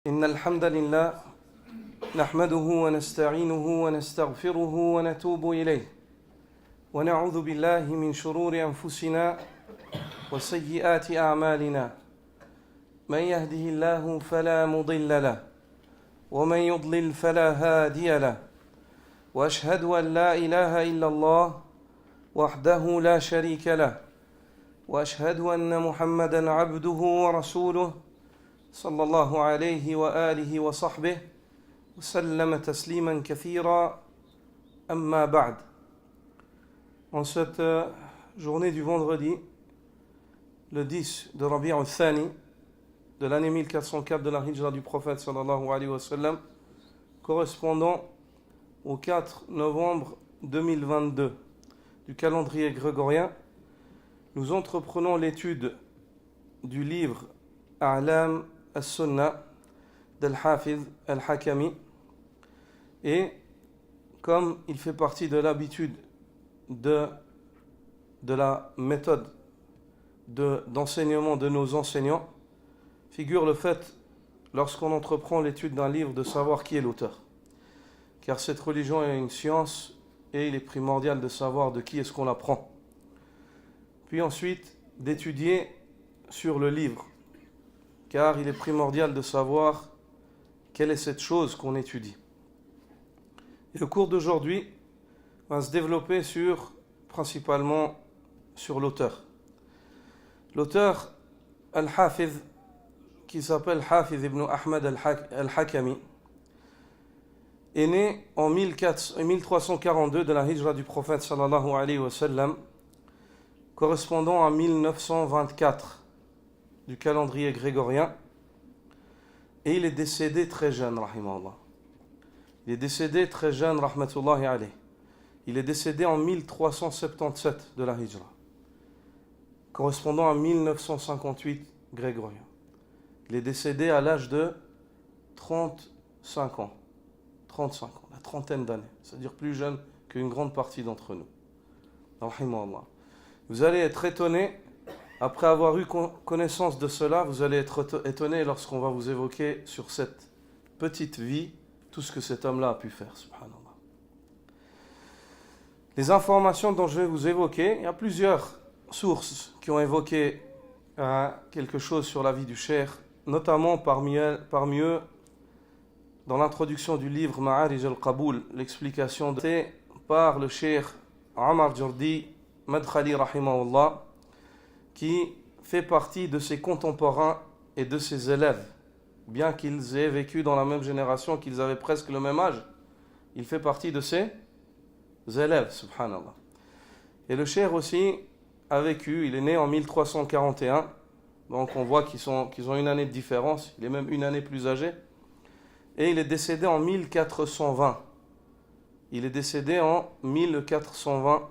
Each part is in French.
إن الحمد لله نحمده ونستعينه ونستغفره ونتوب إليه ونعوذ بالله من شرور أنفسنا وسيئات أعمالنا من يهده الله فلا مضل له ومن يضلل فلا هادي له وأشهد أن لا إله إلا الله وحده لا شريك له وأشهد أن محمدًا عبده ورسوله صلى الله عليه وآله وصحبه وسلم تسليما كثيرا أما بعد. En cette journée du vendredi, le 10 de Rabi' al-Thani de l'année 1404 de la Hijra du prophète sallallahu alayhi wa sallam, correspondant au 4 novembre 2022 du calendrier grégorien, nous entreprenons l'étude du livre A'lam al-Sunnah d'Al-Hafiz al-Hakami, et comme il fait partie de l'habitude de la méthode d'enseignement de nos enseignants, figure le fait, lorsqu'on entreprend l'étude d'un livre, de savoir qui est l'auteur. Car cette religion est une science et il est primordial de savoir de qui est-ce qu'on l'apprend. Puis ensuite, d'étudier sur le livre, car il est primordial de savoir quelle est cette chose qu'on étudie. Et le cours d'aujourd'hui va se développer principalement sur l'auteur. L'auteur Al-Hafiz, qui s'appelle Hafiz ibn Ahmad al-Hakami, est né en 1342 de la Hijra du prophète sallallahu alayhi wa sallam, correspondant à 1924 du calendrier grégorien, et il est décédé très jeune, rahimahullah. Il est décédé très jeune, rahmatullahi alayh. Il est décédé en 1377 de la Hijra, correspondant à 1958 grégorien. Il est décédé à l'âge de 35 ans, la trentaine d'années, c'est-à-dire plus jeune qu'une grande partie d'entre nous. Rahimahullah. Vous allez être étonné, après avoir eu connaissance de cela, vous allez être étonné lorsqu'on va vous évoquer sur cette petite vie tout ce que cet homme-là a pu faire, subhanallah. Les informations dont je vais vous évoquer, il y a plusieurs sources qui ont évoqué quelque chose sur la vie du cheikh, notamment parmi eux, dans l'introduction du livre Ma'arij al-Qaboul, l'explication par le cheikh Omar Jordi Madkhali rahimahullah, qui fait partie de ses contemporains et de ses élèves. Bien qu'ils aient vécu dans la même génération, qu'ils avaient presque le même âge, il fait partie de ses élèves, subhanallah. Et le cheikh aussi a vécu, il est né en 1341, donc on voit qu'ils ont une année de différence, il est même une année plus âgé, et il est décédé en 1420. Il est décédé en 1420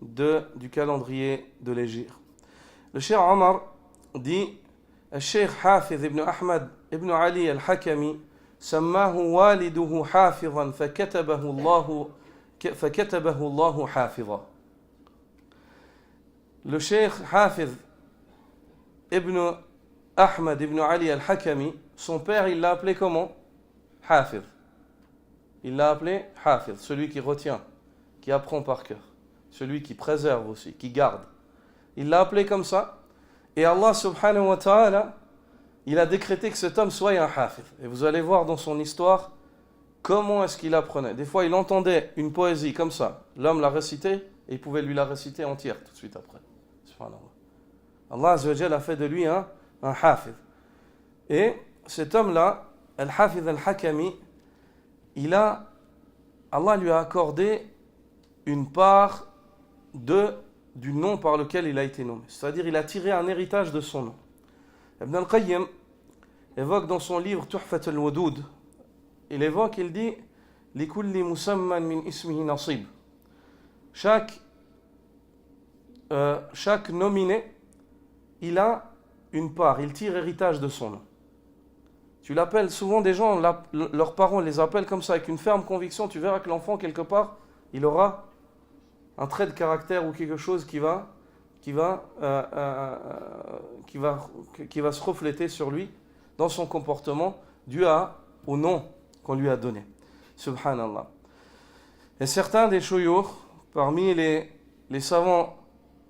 du calendrier de l'Hégire. Le cheikh Omar dit: الشيخ حافظ ابن أحمد ابن علي الحكمي سماه والده حافظا فكتبه الله حافظا. Le cheikh Hafiz ibn Ahmad ibn Ali al-Hakami, son père, il l'a appelé comment? Hafiz. Il l'a appelé Hafiz, celui qui retient, qui apprend par cœur, celui qui préserve aussi, qui garde. Il l'a appelé comme ça, et Allah subhanahu wa ta'ala, il a décrété que cet homme soit un hafiz. Et vous allez voir dans son histoire comment est-ce qu'il apprenait. Des fois, il entendait une poésie comme ça, l'homme la récitait, et il pouvait lui la réciter entière tout de suite après. Subhanallah. Allah azza wa jalla a fait de lui un hafiz. Et cet homme-là, Al-Hafiz al-Hakami, Allah lui a accordé une part du nom par lequel il a été nommé. C'est-à-dire, il a tiré un héritage de son nom. Ibn al-Qayyim évoque dans son livre Tuhfat al-Wadud, il dit Likulli musamman min ismihi nasib. Chaque nominé, il a une part, il tire héritage de son nom. Tu l'appelles, souvent des gens, leurs parents les appellent comme ça, avec une ferme conviction. Tu verras que l'enfant, quelque part, il aura un trait de caractère ou quelque chose qui va se refléter sur lui dans son comportement dû au nom qu'on lui a donné. Subhanallah. Et certains des shuyukh, parmi les savants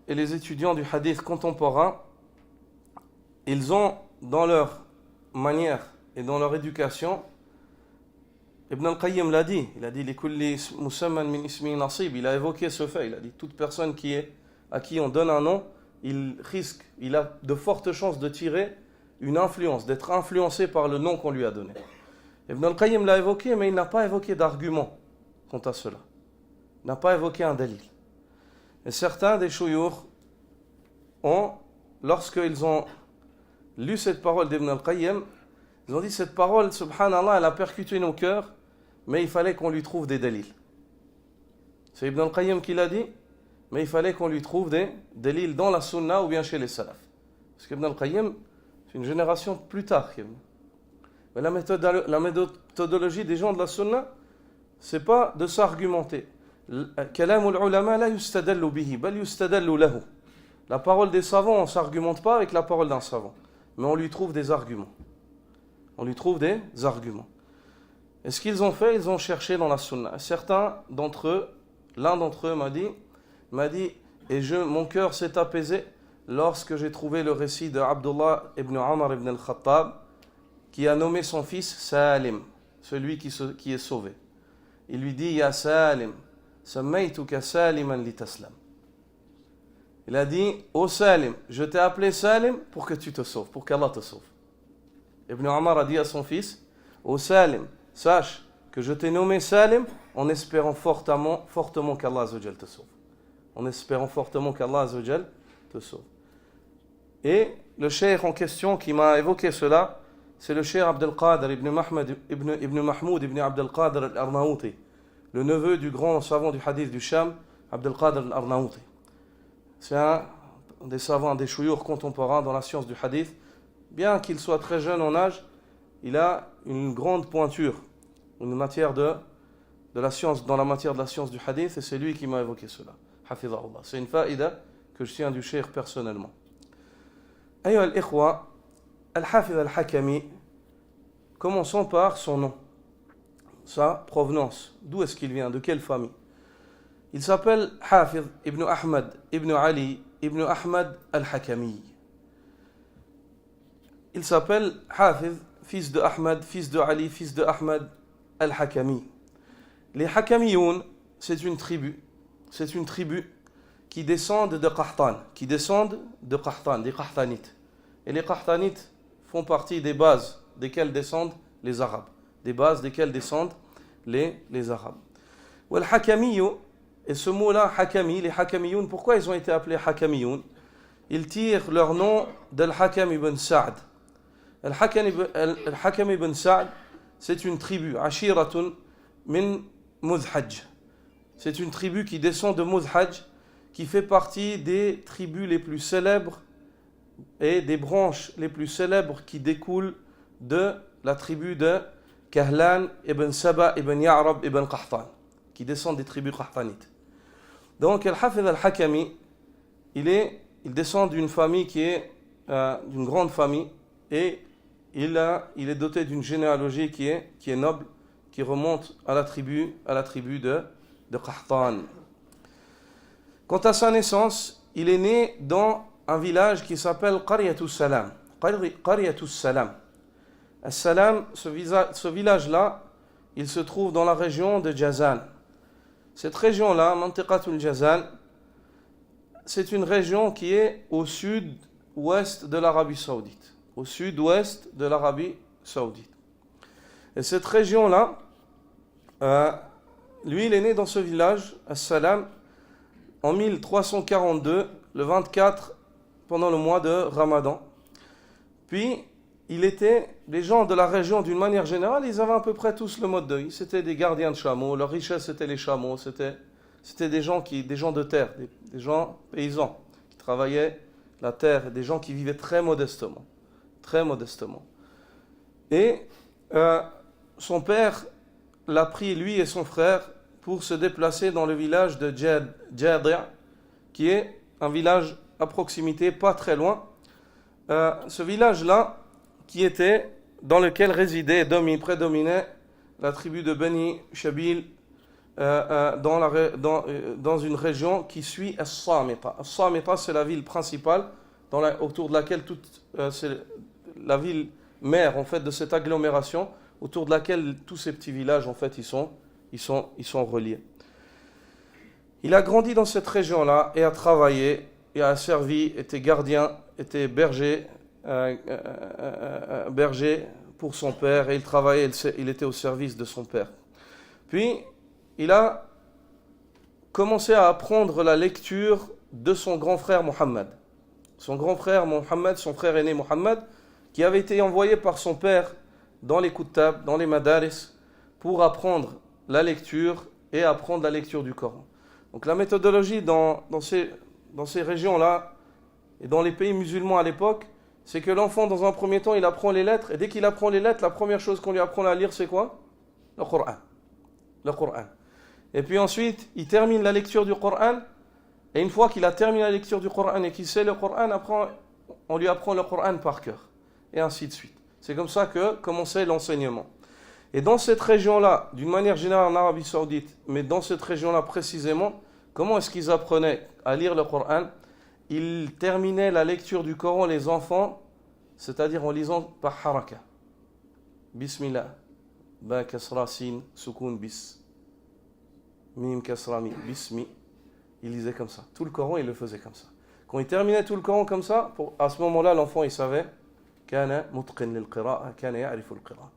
et les étudiants du hadith contemporain, ils ont dans leur manière et dans leur éducation, Ibn al-Qayyim l'a dit, il a dit likulli musamman min ismi nasib, il a évoqué ce fait, il a dit toute personne à qui on donne un nom, il a de fortes chances de tirer une influence, d'être influencé par le nom qu'on lui a donné. Ibn al-Qayyim l'a évoqué, mais il n'a pas évoqué d'argument quant à cela. Il n'a pas évoqué un dalil. Et certains des shuyukh lorsqu'ils ont lu cette parole d'Ibn al-Qayyim, ils ont dit cette parole, subhanallah, elle a percuté nos cœurs, mais il fallait qu'on lui trouve des dalils. C'est Ibn al-Qayyim qui l'a dit, mais il fallait qu'on lui trouve des dalils dans la sunna ou bien chez les salaf. Parce qu'Ibn al-Qayyim, c'est une génération plus tard. Mais la méthodologie des gens de la sunna, c'est pas de s'argumenter. Kalamul ulama la yustadallu bihi, bal yustadallu lahu. La parole des savants, on ne s'argumente pas avec la parole d'un savant, mais on lui trouve des arguments. On lui trouve des arguments. Et ce qu'ils ont fait, ils ont cherché dans la sunna. Certains d'entre eux, l'un d'entre eux m'a dit, et mon cœur s'est apaisé lorsque j'ai trouvé le récit de Abdullah ibn Umar ibn al-Khattab, qui a nommé son fils Salim, celui qui est sauvé. Il lui dit, Ya Salim, sammaytuka saliman li taslam. Il a dit, ô Salim, je t'ai appelé Salim pour que tu te sauves, pour qu'Allah te sauve. Ibn Umar a dit à son fils, ô Salim, sache que je t'ai nommé Salim en espérant fortement qu'Allah Azzawajal te sauve. En espérant fortement qu'Allah Azzawajal te sauve. Et le cheikh en question qui m'a évoqué cela, c'est le cheikh Abdel Qadir ibn Mahmoud ibn Abdel Qadir al-Arnaouti, le neveu du grand savant du hadith du Sham, Abdel Qadir al-Arnaouti. C'est un des savants, des shuyukh contemporains dans la science du hadith. Bien qu'il soit très jeune en âge, il a une grande pointure dans la matière de la science du hadith, et c'est lui qui m'a évoqué cela. Hafizahullah. C'est une faïda que je tiens du cheikh personnellement. Ayyuha al-ikhwa, al-Hafiz al-Hakami, commençons par son nom, sa provenance. D'où est-ce qu'il vient? De quelle famille? Il s'appelle Hafiz ibn Ahmad ibn Ali ibn Ahmad al-Hakami. Il s'appelle Hafiz, fils de Ahmad, fils de Ali, fils de Ahmad al-Hakami. Les Hakamiyoun, c'est une tribu qui descendent de Qahtan, des Qahtanites. Et les Qahtanites font partie des bases desquelles descendent les Arabes. Des bases desquelles descendent les Arabes. Wal-Hakamiyu, et ce mot-là, Hakami, les Hakamiyoun, pourquoi ils ont été appelés Hakamiyoun? Ils tirent leur nom d'Al-Hakam ibn Sa'd. Al-Hakam ibn Sa'd, c'est une tribu, Ashiratun min Mudhaj. C'est une tribu qui descend de Mudhaj, qui fait partie des tribus les plus célèbres et des branches les plus célèbres qui découlent de la tribu de Kahlan ibn Saba ibn Ya'rab ibn Qahtan, qui descendent des tribus qahtanites. Donc Al-Hafiz al-Hakami, il descend d'une famille qui est d'une grande famille, et il est doté d'une généalogie qui est noble, qui remonte à la tribu de Qahtan. Quant à sa naissance, il est né dans un village qui s'appelle Qaryatus Salam. Qaryatus Salam. As-Salam, ce village-là, il se trouve dans la région de Jazan. Cette région-là, Mantiqatul Jazan, c'est une région qui est au sud-ouest de l'Arabie Saoudite. Au sud-ouest de l'Arabie Saoudite. Et cette région-là, lui, il est né dans ce village, As-Salam, en 1342, le 24, pendant le mois de Ramadan. Puis, les gens de la région, d'une manière générale, ils avaient à peu près tous le mode deuil. C'était des gardiens de chameaux, leur richesse c'était les chameaux, c'était des gens de terre, des gens paysans, qui travaillaient la terre, des gens qui vivaient très modestement. Très modestement. Et son père l'a pris, lui et son frère, pour se déplacer dans le village de Jadi', qui est un village à proximité, pas très loin. Ce village-là, qui était dans lequel résidait et prédominait la tribu de Bani Shabil dans une région qui suit As-Samita. As-Samita, c'est la ville principale autour de laquelle c'est la ville mère en fait de cette agglomération, autour de laquelle tous ces petits villages en fait ils sont reliés. Il a grandi dans cette région-là et a travaillé et a servi, était gardien, était berger pour son père, et il travaillait, il était au service de son père. Puis il a commencé à apprendre la lecture de son grand frère Mohammed. Son grand frère Mohammed, son frère aîné Mohammed, qui avait été envoyé par son père dans les Kuttab, dans les Madaris, pour apprendre la lecture et apprendre la lecture du Coran. Donc la méthodologie dans ces régions-là, et dans les pays musulmans à l'époque, c'est que l'enfant, dans un premier temps, il apprend les lettres, et dès qu'il apprend les lettres, la première chose qu'on lui apprend à lire, c'est quoi? Le Coran. Le Coran. Et puis ensuite, il termine la lecture du Coran, et une fois qu'il a terminé la lecture du Coran et qu'il sait le Coran, après, on lui apprend le Coran par cœur, et ainsi de suite. C'est comme ça que commençait l'enseignement. Et dans cette région-là, d'une manière générale en Arabie Saoudite, mais dans cette région-là précisément, comment est-ce qu'ils apprenaient à lire le Coran? Ils terminaient la lecture du Coran, les enfants, c'est-à-dire en lisant par haraka. Bismillah, ba kasra sin, sukun bis, mim kasra mi, bismi. Ils lisaient comme ça. Tout le Coran, ils le faisaient comme ça. Quand ils terminaient tout le Coran comme ça, à ce moment-là, l'enfant, il savait kana mutqin lil qira'a, kana ya'rifu al qira'a.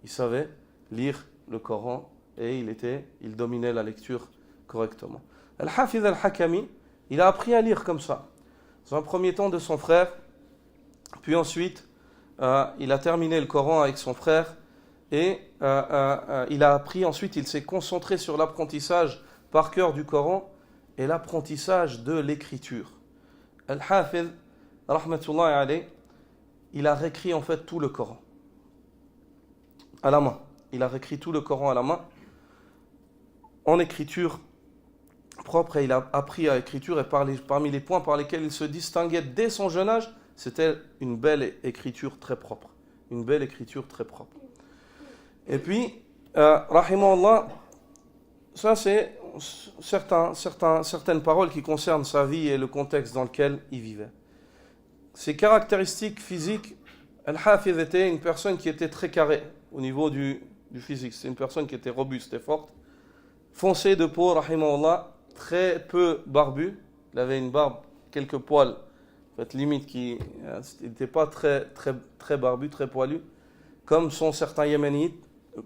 Il savait lire le Coran et il dominait la lecture correctement. Al-Hafiz al-Hakami, il a appris à lire comme ça. Dans un premier temps de son frère, puis ensuite, il a terminé le Coran avec son frère et il a appris, ensuite il s'est concentré sur l'apprentissage par cœur du Coran et l'apprentissage de l'écriture. Al-Hafiz, rahmatullahi alayh, il a réécrit en fait tout le Coran à la main. Il a réécrit tout le Coran à la main en écriture propre, et il a appris à l'écriture, et parmi les points par lesquels il se distinguait dès son jeune âge, c'était une belle écriture très propre. Une belle écriture très propre. Et puis, rahimahullah, ça c'est certaines paroles qui concernent sa vie et le contexte dans lequel il vivait. Ses caractéristiques physiques, Al-Hafiz était une personne qui était très carrée au niveau du physique. C'est une personne qui était robuste et forte, foncée de peau, rahimahullah, très peu barbu. Il avait une barbe, quelques poils, en fait, limite qui n'était pas très barbu, très poilu, comme sont certains Yéménites,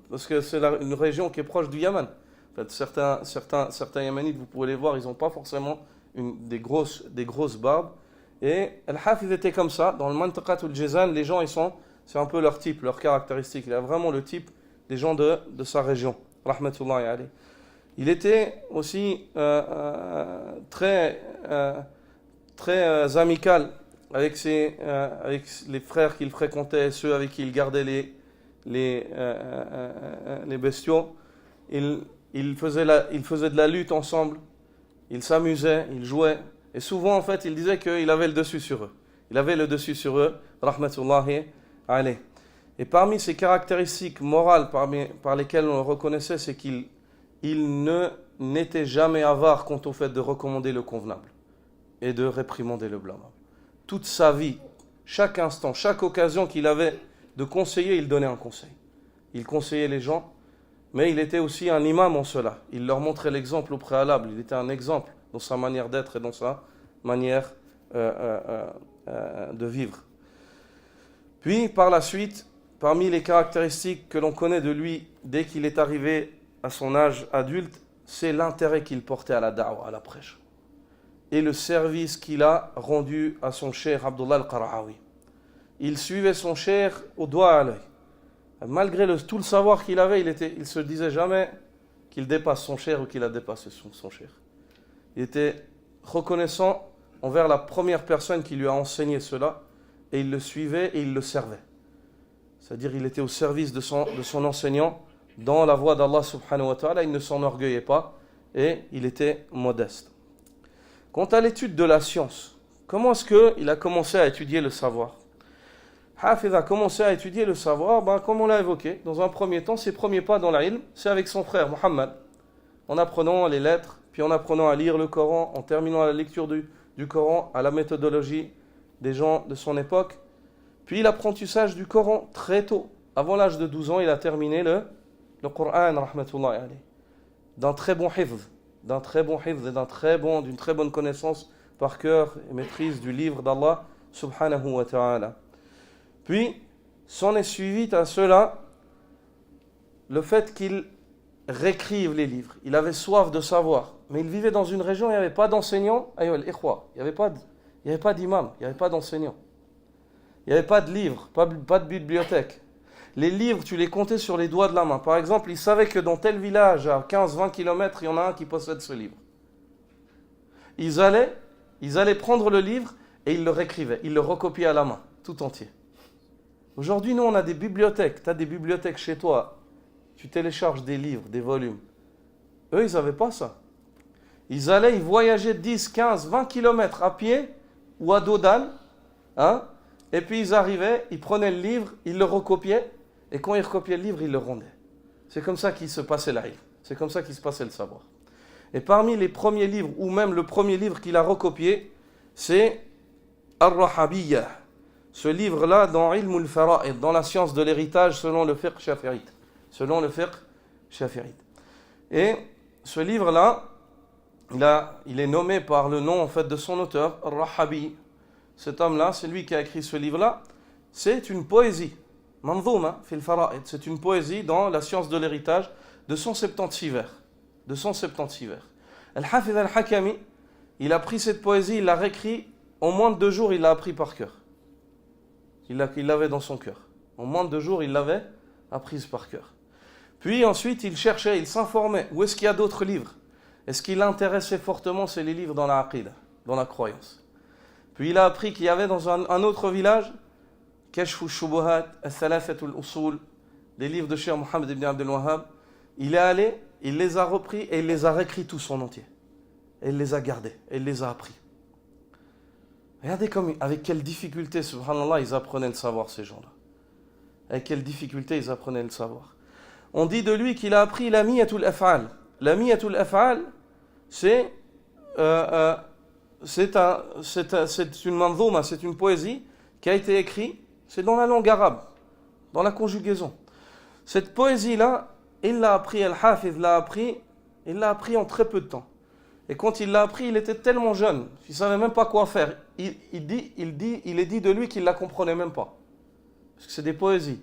parce que c'est une région qui est proche du Yémen. En fait, certains Yéménites, vous pouvez les voir, ils n'ont pas forcément des grosses barbes. Et Al-Hafiz était comme ça. Dans le Mantaqat al-Jizan, les gens, c'est un peu leur type, leur caractéristique. Il a vraiment le type des gens de sa région. Rahmatullahi alayh. Il était aussi très amical avec les frères qu'il fréquentait, ceux avec qui il gardait les bestiaux. Il faisait de la lutte ensemble. Il s'amusait, il jouait. Et souvent, en fait, il disait qu'il avait le dessus sur eux. Il avait le dessus sur eux, rahmatullahi alayh. Et parmi ses caractéristiques morales par lesquelles on le reconnaissait, c'est qu'il n'était jamais avare quant au fait de recommander le convenable et de réprimander le blâmable. Toute sa vie, chaque instant, chaque occasion qu'il avait de conseiller, il donnait un conseil. Il conseillait les gens, mais il était aussi un imam en cela. Il leur montrait l'exemple au préalable. Il était un exemple dans sa manière d'être et dans sa manière de vivre. Puis, par la suite, parmi les caractéristiques que l'on connaît de lui dès qu'il est arrivé à son âge adulte, c'est l'intérêt qu'il portait à la da'wa, à la prêche, et le service qu'il a rendu à son cheikh Abdullah al-Qara'awi. Il suivait son cheikh au doigt à l'œil. Malgré tout le savoir qu'il avait, il se disait jamais qu'il dépasse son cheikh ou qu'il a dépassé son cheikh. Il était reconnaissant envers la première personne qui lui a enseigné cela, et il le suivait et il le servait. C'est-à-dire il était au service de son enseignant dans la voie d'Allah subhanahu wa ta'ala. Il ne s'enorgueillait pas et il était modeste. Quant à l'étude de la science, comment est-ce qu'il a commencé à étudier le savoir? Hafid a commencé à étudier le savoir, comme on l'a évoqué. Dans un premier temps, ses premiers pas dans l'ilm, c'est avec son frère Muhammad, en apprenant les lettres, puis en apprenant à lire le Coran, en terminant la lecture du Coran, à la méthodologie des gens de son époque. Puis l'apprentissage du Coran très tôt. Avant l'âge de 12 ans, il a terminé le Coran, rahmatullahi alayhi, d'un très bon hifz, et d'une très bonne connaissance par cœur et maîtrise du livre d'Allah subhanahu wa ta'ala. Puis, s'en est suivi à cela le fait qu'il réécrive les livres. Il avait soif de savoir, mais il vivait dans une région où il n'y avait pas d'enseignants. Il n'y avait pas d'imam, il n'y avait pas d'enseignants. Il n'y avait pas de livres, pas de bibliothèque. Les livres, tu les comptais sur les doigts de la main. Par exemple, il savait que dans tel village, à 15-20 km, il y en a un qui possède ce livre. Ils allaient prendre le livre et ils le réécrivaient. Ils le recopiaient à la main, tout entier. Aujourd'hui, nous, on a des bibliothèques. Tu as des bibliothèques chez toi. Tu télécharges des livres, des volumes. Eux, ils n'avaient pas ça. Ils voyageaient 10, 15, 20 km à pied ou à dos d'âne. Et puis ils arrivaient, ils prenaient le livre, ils le recopiaient. Et quand ils recopiaient le livre, ils le rendaient. C'est comme ça qu'il se passait l'ilm. C'est comme ça qu'il se passait le savoir. Et parmi les premiers livres, ou même le premier livre qu'il a recopié, c'est Ar-Rahabiyya. Ce livre-là, dans Ilm al-Fara'id, dans la science de l'héritage selon le fiqh shafi'ite. Et ce livre-là, il est nommé par le nom en fait, de son auteur, Ar-Rahabi. Cet homme-là, c'est lui qui a écrit ce livre-là. C'est une poésie. Manzouma fil fara'id. C'est une poésie dans la science de l'héritage de 176 vers. Al-Hafidh al-Hakami, il a pris cette poésie, il l'a réécrit. En moins de 2 jours, il l'a appris par cœur. Il l'avait dans son cœur. En moins de 2 jours, il l'avait apprise par cœur. Puis ensuite, il cherchait, il s'informait. Où est-ce qu'il y a d'autres livres? Et ce qui l'intéressait fortement, c'est les livres dans la aqida, dans la croyance. Puis il a appris qu'il y avait dans un autre village, Kashf al-Shubuhat, Al-Thalathat al-Usul, les livres de Cheikh Mohammed ibn Abdel Wahhab. Il est allé, il les a repris et il les a réécrits tous en entier. Et il les a gardés, et il les a appris. Regardez avec quelle difficulté, subhanallah, ils apprenaient le savoir, ces gens-là. Avec quelle difficulté ils apprenaient le savoir. On dit de lui qu'il a appris la miyatul af'al. La miyatul af'al, c'est une manzouma, c'est une poésie qui a été écrite, c'est dans la langue arabe, dans la conjugaison. Cette poésie-là, il l'a appris, Al-Hafidh l'a appris, il l'a appris en très peu de temps. Et quand il l'a appris, il était tellement jeune, il ne savait même pas quoi faire. Il est dit de lui qu'il ne la comprenait même pas. Parce que c'est des poésies.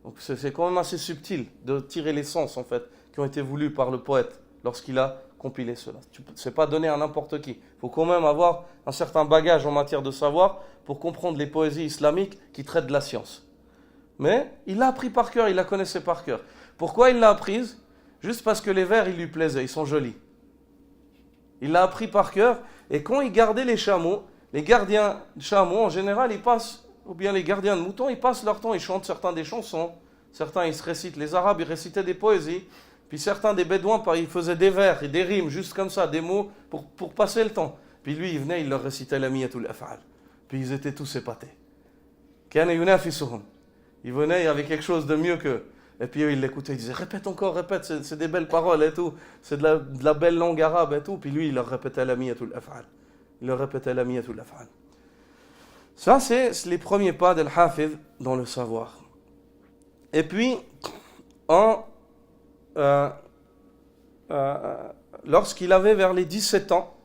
Donc c'est quand même assez subtil de tirer les sens, en fait, qui ont été voulus par le poète lorsqu'il a compilé cela. Ce n'est pas donné à n'importe qui. Il faut quand même avoir un certain bagage en matière de savoir pour comprendre les poésies islamiques qui traitent de la science. Mais il l'a appris par cœur, il la connaissait par cœur. Pourquoi il l'a apprise? Juste parce que les vers, ils lui plaisaient, ils sont jolis. Il l'a appris par cœur, et quand il gardait les chameaux, les gardiens de chameaux, en général, ils passent, ou bien les gardiens de moutons, ils passent leur temps, ils chantent certains des chansons, certains ils se récitent, les Arabes, ils récitaient des poésies, puis certains des Bédouins, ils faisaient des vers et des rimes, juste comme ça, des mots, pour passer le temps. Puis lui, il venait, il leur récitait la miyatul af'al. Puis ils étaient tous épatés. Kana yunafisuhum. Il venait, il y avait quelque chose de mieux qu'eux. Et puis eux, ils l'écoutaient, ils disaient, répète encore, répète, c'est des belles paroles et tout, c'est de la belle langue arabe et tout. Puis lui, il leur répétait la miyatul af'al. Ça, c'est les premiers pas de l'Hafidh dans le savoir. Et puis, lorsqu'il avait vers les 17 ans,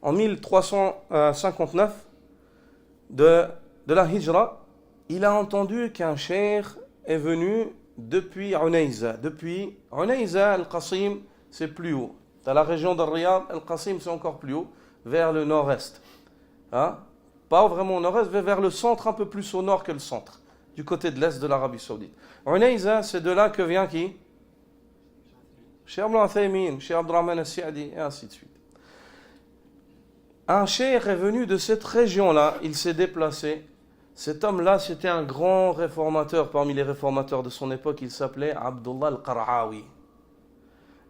en 1359 de la Hijra, il a entendu qu'un cheikh est venu depuis Unayza. Depuis Unayza, Al-Qasim, c'est plus haut. Dans la région de Riyad, Al-Qasim, c'est encore plus haut, vers le nord-est. Pas vraiment au nord-est, mais vers le centre, un peu plus au nord que le centre, du côté de l'est de l'Arabie Saoudite. Unayza, c'est de là que vient qui? Cheikh Ibn Uthaymin, Cheikh Abdurrahman As-Sa'di, et ainsi de suite. Un cheikh est venu de cette région-là, il s'est déplacé. Cet homme-là, c'était un grand réformateur parmi les réformateurs de son époque. Il s'appelait Abdullah al-Qar'awi.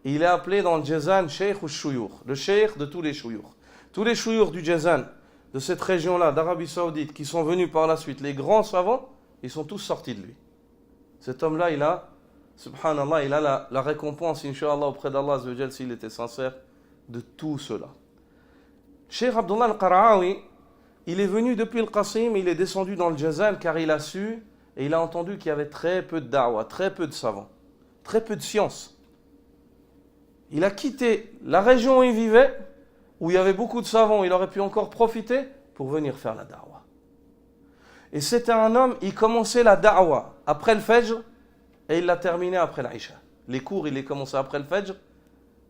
Il est appelé dans le Jazan Cheikh al-Shuyukh, le cheikh de tous les Shuyukh. Tous les Shuyukh du Jazan, de cette région-là, d'Arabie Saoudite, qui sont venus par la suite, les grands savants, ils sont tous sortis de lui. Cet homme-là, subhanallah, il a la récompense, incha'Allah, auprès d'Allah Azza wa Jal, s'il était sincère de tout cela. Cheikh Abdullah al-Qara'awi, il est venu depuis le Qasim, il est descendu dans le Jazan car il a su et il a entendu qu'il y avait très peu de da'wah, très peu de savants, très peu de science. Il a quitté la région où il vivait, où il y avait beaucoup de savants, il aurait pu encore profiter pour venir faire la da'wah. Et c'était un homme, il commençait la da'wah après le Fajr et il l'a terminé après l'Aïcha. Les cours, il les commençait après le Fajr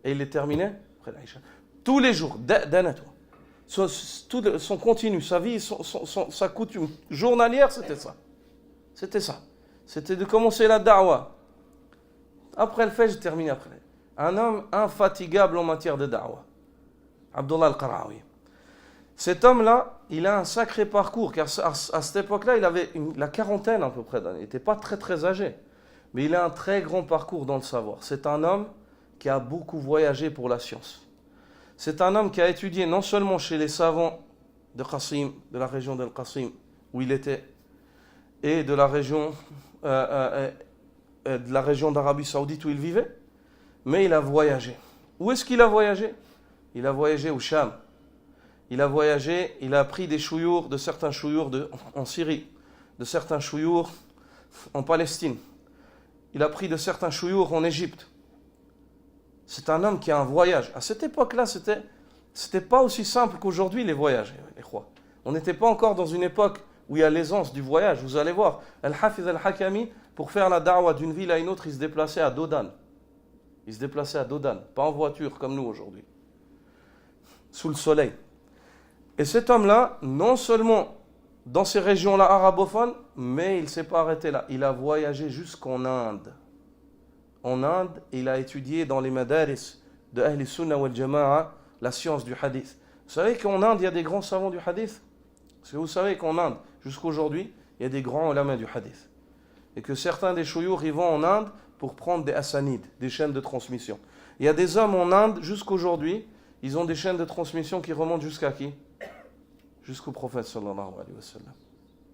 et il les terminait après l'Aïcha. Tous les jours, d'anatouh. Son continu, sa vie, sa coutume journalière, c'était ça. C'était ça. C'était de commencer la da'wah. Après le Fajr, terminer après. Un homme infatigable en matière de da'wah. Abdullah al-Qara'awi. Cet homme-là, il a un sacré parcours, car à cette époque-là, il avait la quarantaine à peu près d'années. Il n'était pas très très âgé. Mais il a un très grand parcours dans le savoir. C'est un homme qui a beaucoup voyagé pour la science. C'est un homme qui a étudié non seulement chez les savants de Qasim, de la région d'Al Qasim, où il était, et de la région d'Arabie Saoudite où il vivait, mais il a voyagé. Où est-ce qu'il a voyagé? Il a voyagé au Sham. Il a voyagé, il a appris des chouyours, de certains chouyours en Syrie, de certains chouyours en Palestine. Il a appris de certains chouyours en Égypte. C'est un homme qui a un voyage. À cette époque-là, c'était pas aussi simple qu'aujourd'hui les voyages, les rois. On n'était pas encore dans une époque où il y a l'aisance du voyage. Vous allez voir, Al-Hafiz al-Hakami, pour faire la da'wah d'une ville à une autre, il se déplaçait à Dodan. Il se déplaçait à Dodan, pas en voiture comme nous aujourd'hui. Sous le soleil. Et cet homme-là, non seulement dans ces régions-là arabophones, mais il ne s'est pas arrêté là. Il a voyagé jusqu'en Inde. En Inde, il a étudié dans les madaris de Ahl Sunnah wal Jama'a la science du hadith. Vous savez qu'en Inde, il y a des grands savants du hadith? Parce que vous savez qu'en Inde, jusqu'aujourd'hui, il y a des grands ulama du hadith. Et que certains des chouyours, ils vont en Inde pour prendre des hassanides, des chaînes de transmission. Il y a des hommes en Inde, jusqu'aujourd'hui, ils ont des chaînes de transmission qui remontent jusqu'à qui? Jusqu'au prophète sallallahu alayhi wa sallam.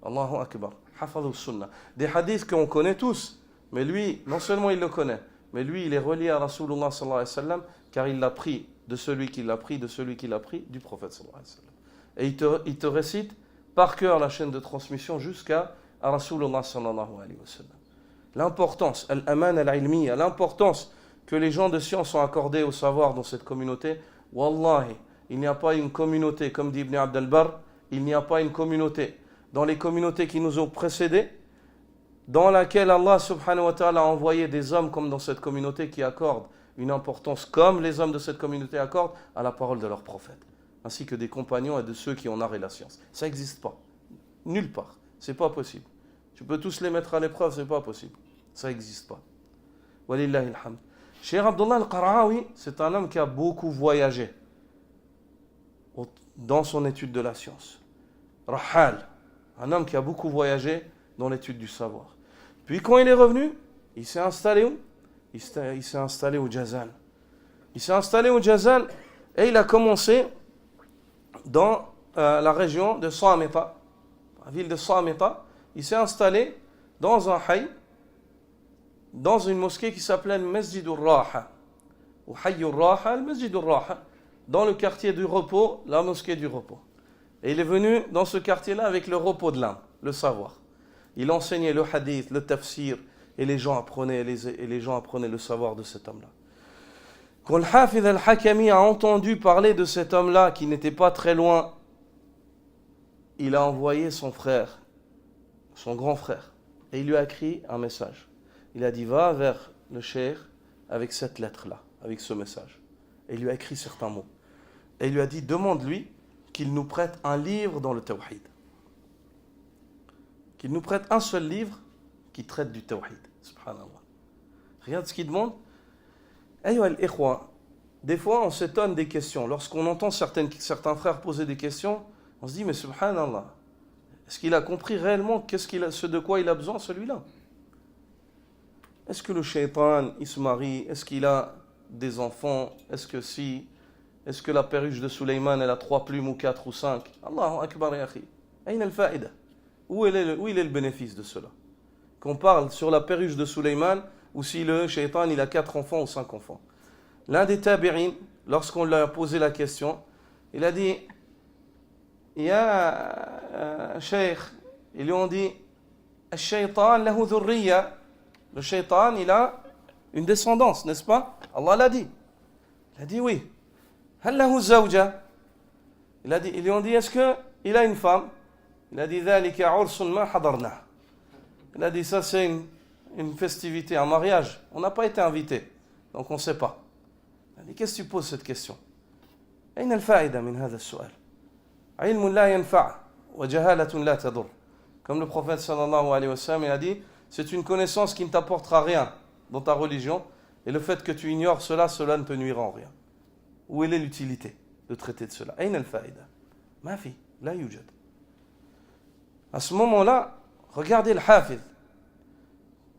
Allahu Akbar. Hafadhu sunnah. Des hadiths qu'on connaît tous. Mais lui, non seulement il le connaît, mais lui, il est relié à Rasulullah sallallahu alayhi wa sallam, car il l'a pris de celui qui l'a pris, de celui qui l'a pris, du prophète sallallahu alayhi wa sallam. Et il te récite par cœur la chaîne de transmission jusqu'à Rasulullah sallallahu alayhi wa sallam. L'importance, al-aman al-ilmiya, l'importance que les gens de science ont accordée au savoir dans cette communauté, wallahi, il n'y a pas une communauté, comme dit Ibn Abd al-Barr, il n'y a pas une communauté dans les communautés qui nous ont précédés, dans laquelle Allah subhanahu wa ta'ala a envoyé des hommes comme dans cette communauté qui accordent une importance comme les hommes de cette communauté accordent à la parole de leur prophète, ainsi que des compagnons et de ceux qui ont art et la science. Ça n'existe pas. Nulle part. C'est pas possible. Tu peux tous les mettre à l'épreuve, c'est pas possible. Ça n'existe pas. Walillahi alhamd. Cheikh Abdullah al-Qara'awi, c'est un homme qui a beaucoup voyagé dans son étude de la science. Rahal, un homme qui a beaucoup voyagé dans l'étude du savoir. Puis quand il est revenu, il s'est installé où? Il s'est installé au Jazan. Il s'est installé au Jazan et il a commencé dans la région de Samita, la ville de Samita. Il s'est installé dans un hay, dans une mosquée qui s'appelait Masjid al-Raha. Ou Hayy al-Raha, le Masjid al-Raha, dans le quartier du repos, la mosquée du repos. Et il est venu dans ce quartier-là avec le repos de l'âme, le savoir. Il enseignait le hadith, le tafsir, et les gens apprenaient le savoir de cet homme-là. Quand le Hafiz al-Hakami a entendu parler de cet homme-là, qui n'était pas très loin, il a envoyé son frère, son grand frère, et il lui a écrit un message. Il a dit, va vers le cheikh avec cette lettre-là, avec ce message. Et il lui a écrit certains mots. Et il lui a dit, demande-lui qu'il nous prête un livre dans le tawhid. Qu'il nous prête un seul livre qui traite du tawhid. Subhanallah. Regarde ce qu'il demande. Ayyuha al-ikhwa, des fois on s'étonne des questions. Lorsqu'on entend certains frères poser des questions, on se dit, mais subhanallah, est-ce qu'il a compris réellement ce de quoi il a besoin, celui-là? Est-ce que le shaitan, il se marie? Est-ce qu'il a des enfants? Est-ce que la perruche de Suleiman, elle a 3 plumes ou 4 ou 5? Allahu Akbar ya akhi. Aïna al-fa'ida? où il est le bénéfice de cela? Qu'on parle sur la perruche de Sulayman, ou si le shaitan il a 4 enfants ou 5 enfants. L'un des tabi'in, lorsqu'on lui a posé la question, il a dit, Ya Cheikh, ils lui ont dit, Shaitan lahu dhurriya. Le shaitan, il a une descendance, n'est-ce pas? Allah l'a dit. Il a dit oui. Hal lahu zawja. Ils lui ont dit, est-ce qu'il a une femme? Il a dit, Dhalika ursun ma hadarna. Il a dit, ça c'est une festivité, un mariage. On n'a pas été invité, donc on ne sait pas. Il a dit, qu'est-ce que tu poses cette question? أين الفائدة من هذا السؤال؟ علم لا ينفع وجهالة لا تضر. Comme le prophète sallallahu alayhi wa sallam, il a dit, c'est une connaissance qui ne t'apportera rien dans ta religion, et le fait que tu ignores cela, cela ne te nuira en rien. Où est l'utilité de traiter de cela? أين الفائدة؟ ما في، لا يوجد. À ce moment-là, regardez le hafiz,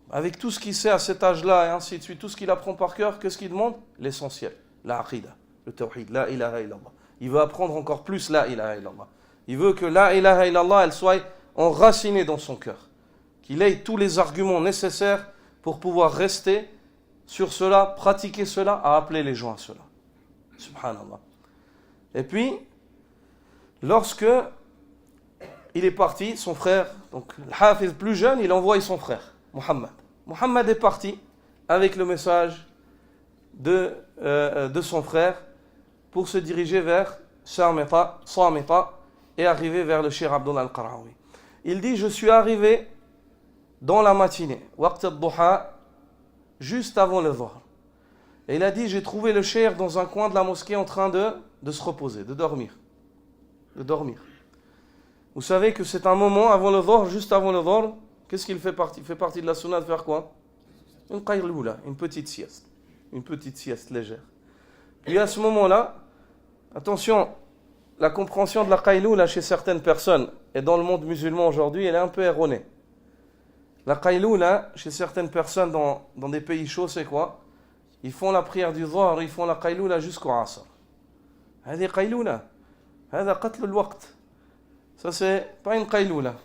avec tout ce qu'il sait à cet âge-là, et ainsi de suite, tout ce qu'il apprend par cœur, qu'est-ce qu'il demande? L'essentiel, la aqidah, le tawhid, la ilaha illallah. Il veut apprendre encore plus la ilaha illallah. Il veut que la ilaha illallah, elle soit enracinée dans son cœur. Qu'il ait tous les arguments nécessaires pour pouvoir rester sur cela, pratiquer cela, à appeler les gens à cela. Subhanallah. Et puis, lorsque il est parti, son frère, donc le hafiz plus jeune, il envoie son frère, Muhammad. Muhammad est parti avec le message de son frère pour se diriger vers Samita et arriver vers le Cheikh Abdullah al-Qara'awi. Il dit, je suis arrivé dans la matinée, waqt al-duha, juste avant le dhuhr. Et il a dit, j'ai trouvé le Cheikh dans un coin de la mosquée en train de se reposer, de dormir. Vous savez que c'est un moment avant le dhuhr, juste avant le dhuhr, qu'est-ce qu'il fait partie? Il fait partie de la sunna de faire quoi? Une qayloula, une petite sieste légère. Puis à ce moment-là, attention, la compréhension de la qayloula chez certaines personnes et dans le monde musulman aujourd'hui, elle est un peu erronée. La qayloula, chez certaines personnes dans des pays chauds, c'est quoi? Ils font la prière du dhuhr, ils font la qayloula jusqu'au asr. هذه قيلولة هذا قتل الوقت. Ça c'est pas une qayloula.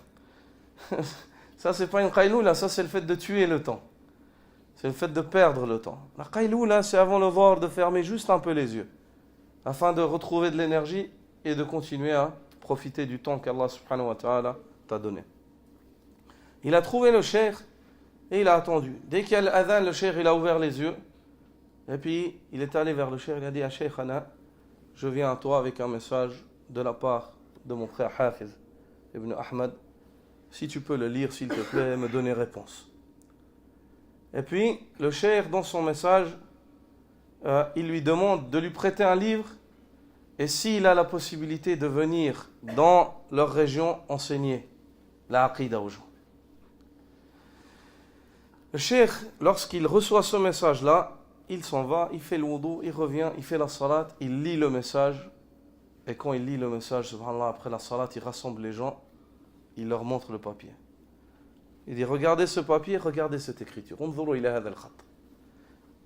Ça c'est pas une qayloula, ça c'est le fait de tuer le temps. C'est le fait de perdre le temps. La qayloula, c'est avant le dhuhr de fermer juste un peu les yeux afin de retrouver de l'énergie et de continuer à profiter du temps qu'Allah subhanahu wa ta'ala t'a donné. Il a trouvé le cheikh et il a attendu. Dès qu'il y a l'adhan, le cheikh il a ouvert les yeux et puis il est allé vers le cheikh, il a dit à Sheikhana, je viens à toi avec un message de la part de mon frère Hafiz Ibn Ahmad. Si tu peux le lire, s'il te plaît, me donner réponse. Et puis, le cheikh, dans son message, il lui demande de lui prêter un livre et s'il a la possibilité de venir dans leur région enseigner la aqidah aux gens. Le cheikh, lorsqu'il reçoit ce message-là, il s'en va, il fait le wudu, il revient, il fait la salat, il lit le message. Et quand il lit le message, subhanallah, après la salat, il rassemble les gens, il leur montre le papier. Il dit, regardez ce papier, regardez cette écriture. Il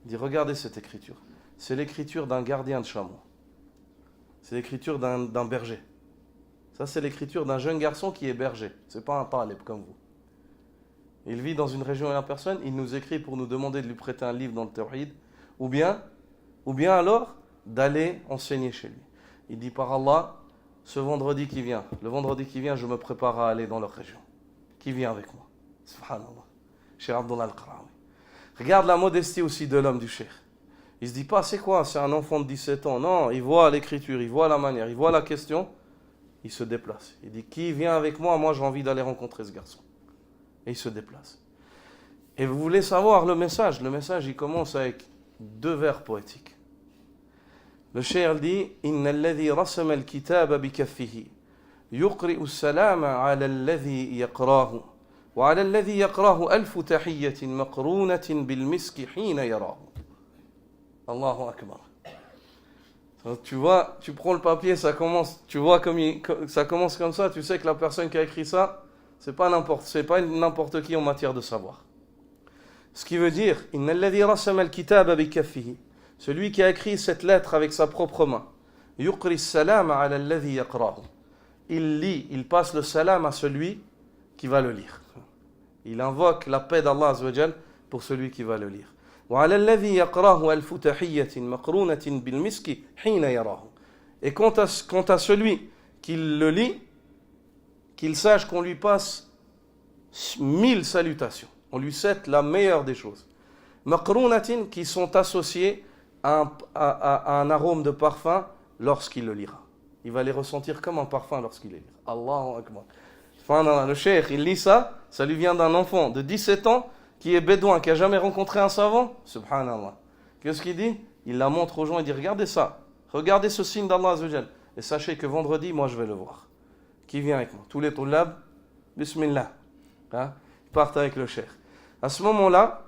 dit, regardez cette écriture. C'est l'écriture d'un gardien de chameau. C'est l'écriture d'un berger. Ça, c'est l'écriture d'un jeune garçon qui est berger. Ce n'est pas un talib comme vous. Il vit dans une région et une personne, il nous écrit pour nous demander de lui prêter un livre dans le tawhid, ou bien alors d'aller enseigner chez lui. Il dit, par Allah, le vendredi qui vient, je me prépare à aller dans leur région. Qui vient avec moi? Subhanallah. Cheikh Abdullah al-Qara'awi. Regarde la modestie aussi de l'homme du cheikh. Il ne se dit pas, c'est quoi? C'est un enfant de 17 ans. Non, il voit l'écriture, il voit la manière, il voit la question. Il se déplace. Il dit, qui vient avec moi? Moi, j'ai envie d'aller rencontrer ce garçon. Et il se déplace. Et vous voulez savoir le message? Le message, il commence avec 2 vers poétiques. Le cheikh dit, Inna alladhi rasama al-kitaba bi kaffihi yuqri'u as-salama 'ala alladhi yaqrahu wa 'ala alladhi yaqrahu alfu tahiyyatin maqrunatin bil miski hina yarahu. Allahu akbar. Tu vois, tu prends le papier, ça commence, tu vois ça commence comme ça, tu sais que la personne qui a écrit ça, c'est pas n'importe qui en matière de savoir. Ce qui veut dire, Inna alladhi rasama al-kitaba bi kaffihi, celui qui a écrit cette lettre avec sa propre main, yuqri as-salama 'ala alladhi yaqrahu. Il lit, il passe le salam à celui qui va le lire. Il invoque la paix d'Allah Azza wa Jal pour celui qui va le lire. وعلى الذي يقرأه ألف تحية مقرونة بالمسك حين يراه. Et quant à celui qui le lit, qu'il sache qu'on lui passe 1000 salutations. On lui souhaite la meilleure des choses. Maqrounatin, qui sont associées à un arôme de parfum lorsqu'il le lira. Il va les ressentir comme un parfum lorsqu'il les lira. Allahu Akbar. Le cheikh, il lit ça, ça lui vient d'un enfant de 17 ans qui est bédouin, qui n'a jamais rencontré un savant. Subhanallah. Qu'est-ce qu'il dit? Il la montre aux gens et dit, regardez ça. Regardez ce signe d'Allah Azza wa Jal. Et sachez que vendredi, moi je vais le voir. Qui vient avec moi? Tous les toulab, bismillah. Ils partent avec le cheikh. À ce moment-là,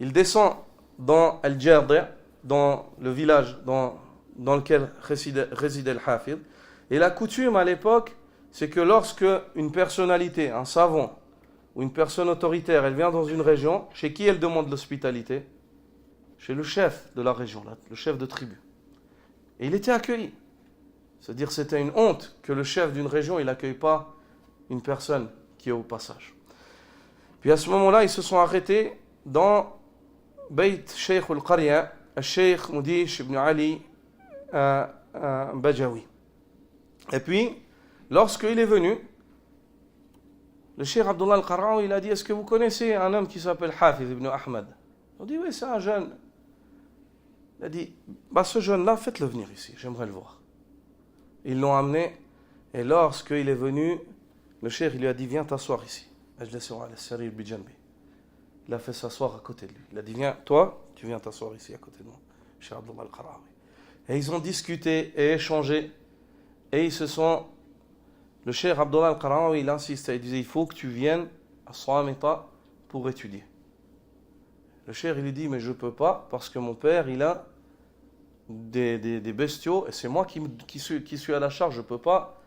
il descend dans Al-Jardi', dans le village dans lequel résidait le Hafid. Et la coutume à l'époque, c'est que lorsque une personnalité, un savant ou une personne autoritaire, elle vient dans une région, chez qui elle demande l'hospitalité? Chez le chef de la région, le chef de tribu. Et il était accueilli. C'est-à-dire c'était une honte que le chef d'une région, il n'accueille pas une personne qui est au passage. Puis à ce moment-là, ils se sont arrêtés dans Bayt Sheikh al-Qarya, Sheikh Moudish ibn Ali Bajawi. Et puis, lorsqu'il est venu, le Cheikh Abdullah al-Qara'awi, il a dit, est-ce que vous connaissez un homme qui s'appelle Hafiz ibn Ahmad? On dit, oui, c'est un jeune. Il a dit, ce jeune-là, faites-le venir ici, j'aimerais le voir. Ils l'ont amené, et lorsqu'il est venu, le cheikh lui a dit, viens t'asseoir ici. Il a fait s'asseoir à côté de lui. Il a dit, viens, toi, tu viens t'asseoir ici à côté de moi. Cheikh Abdullah al-Qara'awi. Et ils ont discuté et échangé, et ils se sont... Le cheikh Abdullah al-Qara'awi, il insistait, il disait, il faut que tu viennes à Swamita pour étudier. Le cheikh, il lui dit, mais je ne peux pas, parce que mon père, il a des bestiaux, et c'est moi qui suis à la charge, je ne peux pas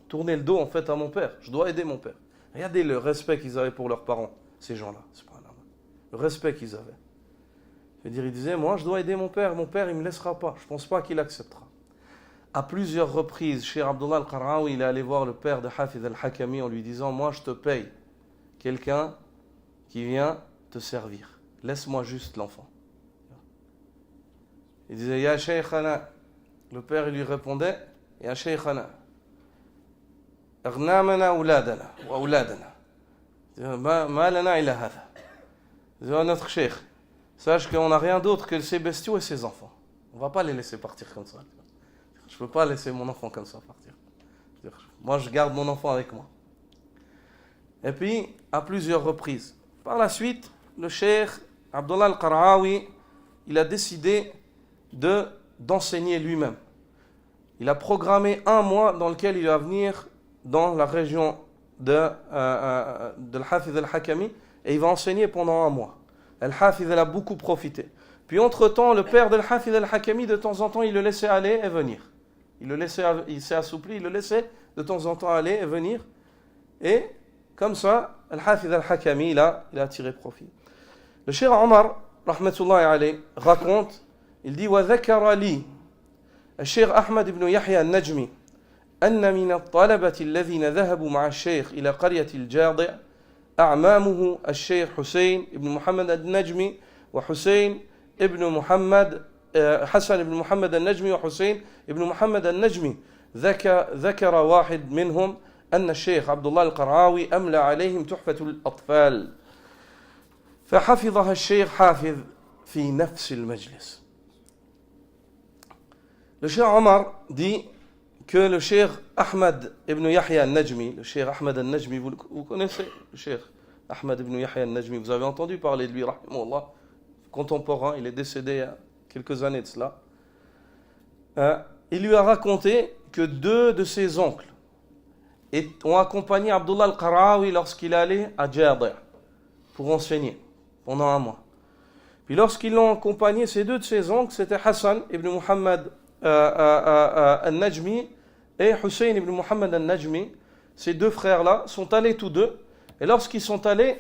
tourner le dos en fait à mon père, je dois aider mon père. Regardez le respect qu'ils avaient pour leurs parents, ces gens-là, le respect qu'ils avaient. C'est-à-dire, il disait, moi je dois aider mon père il ne me laissera pas, je ne pense pas qu'il acceptera. À plusieurs reprises, Cheikh Abdullah al-Qara'awi, il est allé voir le père de Hafiz al-Hakami en lui disant, moi je te paye quelqu'un qui vient te servir, laisse-moi juste l'enfant. Il disait, Ya Shaykhana. Le père, il lui répondait, Ya Shaykhana. Aghnamana ouladana wa ouladana. Ma lana illa hadha. Il disait, notre cheikh, sache qu'on n'a rien d'autre que ses bestiaux et ses enfants. On ne va pas les laisser partir comme ça. Je ne peux pas laisser mon enfant comme ça partir. Moi, je garde mon enfant avec moi. Et puis, à plusieurs reprises. Par la suite, le cheikh Abdullah al-Qara'awi, il a décidé d'enseigner lui-même. Il a programmé 1 mois dans lequel il va venir dans la région de l'Hafiz al-Hakami et il va enseigner pendant 1 mois. Al-Hafiz a beaucoup profité. Puis entre-temps, le père de l'Hafiz al-Hakami, de temps en temps, il le laissait aller et venir. Il s'est assoupli, il le laissait de temps en temps aller et venir. Et comme ça, Al-Hafiz al-Hakami, il a tiré profit. Le Cheikh Omar, rahmatullahi alayhi, raconte, il dit وذكر لي الشيخ أحمد بن يحيى النجمي أن من الطلبة الذين ذهبوا مع الشيخ إلى قرية الجاضع أعمامه الشيخ حسين بن محمد النجمي وحسين ابن محمد حسن بن محمد النجمي وحسين بن محمد النجمي ذكر واحد منهم أن الشيخ عبد الله القرعاوي أملى عليهم تحفة الأطفال فحفظها الشيخ حافظ في نفس المجلس. Le cheikh Omar dit que le cheikh Ahmad ibn Yahya al-Najmi, le cheikh Ahmad al-Najmi, vous connaissez le cheikh Ahmad ibn Yahya al-Najmi, vous avez entendu parler de lui, rahimahullah, contemporain, il est décédé il y a quelques années de cela. Il lui a raconté que 2 de ses oncles ont accompagné Abdullah al-Qara'awi lorsqu'il allait à Jardi' pour enseigner pendant 1 mois. Puis lorsqu'ils l'ont accompagné, ces 2 de ses oncles, c'était Hassan ibn Muhammad al-Najmi et Hussein ibn Muhammad al-Najmi. Ces 2 frères-là sont allés tous 2. Et lorsqu'ils sont allés,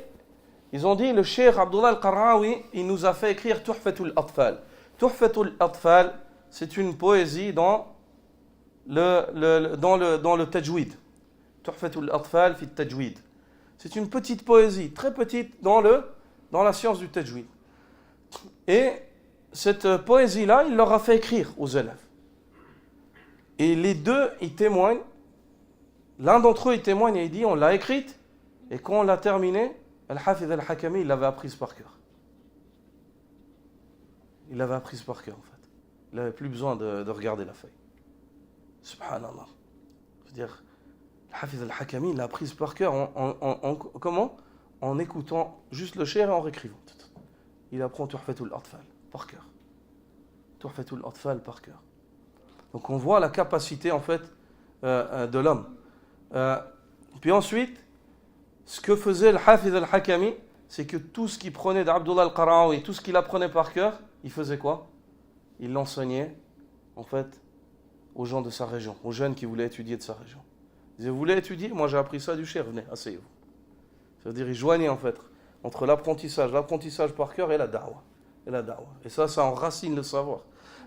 ils ont dit, le cheikh Abdullah al-Qara'awi, il nous a fait écrire Tuhfatul Atfal. Tuhfatul Atfal, c'est une poésie dans le tajwid. Tuhfatul Atfal fi tajwid. C'est une petite poésie, très petite dans la science du tajwid. Et cette poésie-là, il leur a fait écrire aux élèves. Et les deux, ils témoignent. L'un d'entre eux, il témoigne et il dit, on l'a écrite. Et quand on l'a terminée, Al-Hafidh al-Hakami, il l'avait apprise par cœur. Il l'avait apprise par cœur, en fait. Il n'avait plus besoin de regarder la feuille. Subhanallah. C'est-à-dire, Al-Hafidh al-Hakami, il l'a apprise par cœur. Comment ? En écoutant juste le shir et en réécrivant. Il apprend Tuhfatul Atfal par cœur. Tuhfatul Atfal par cœur. Donc on voit la capacité, en fait, de l'homme. Puis ensuite, ce que faisait le Hafidh al-Hakami, c'est que tout ce qu'il prenait d'Abdullah al-Qara'awi, tout ce qu'il apprenait par cœur, il faisait quoi ? Il l'enseignait, en fait, aux gens de sa région, aux jeunes qui voulaient étudier de sa région. Il disait, vous voulez étudier ? Moi j'ai appris ça du cher, venez, asseyez-vous. C'est-à-dire, il joignait, en fait, entre l'apprentissage par cœur et la da'wa. Et ça enracine le savoir.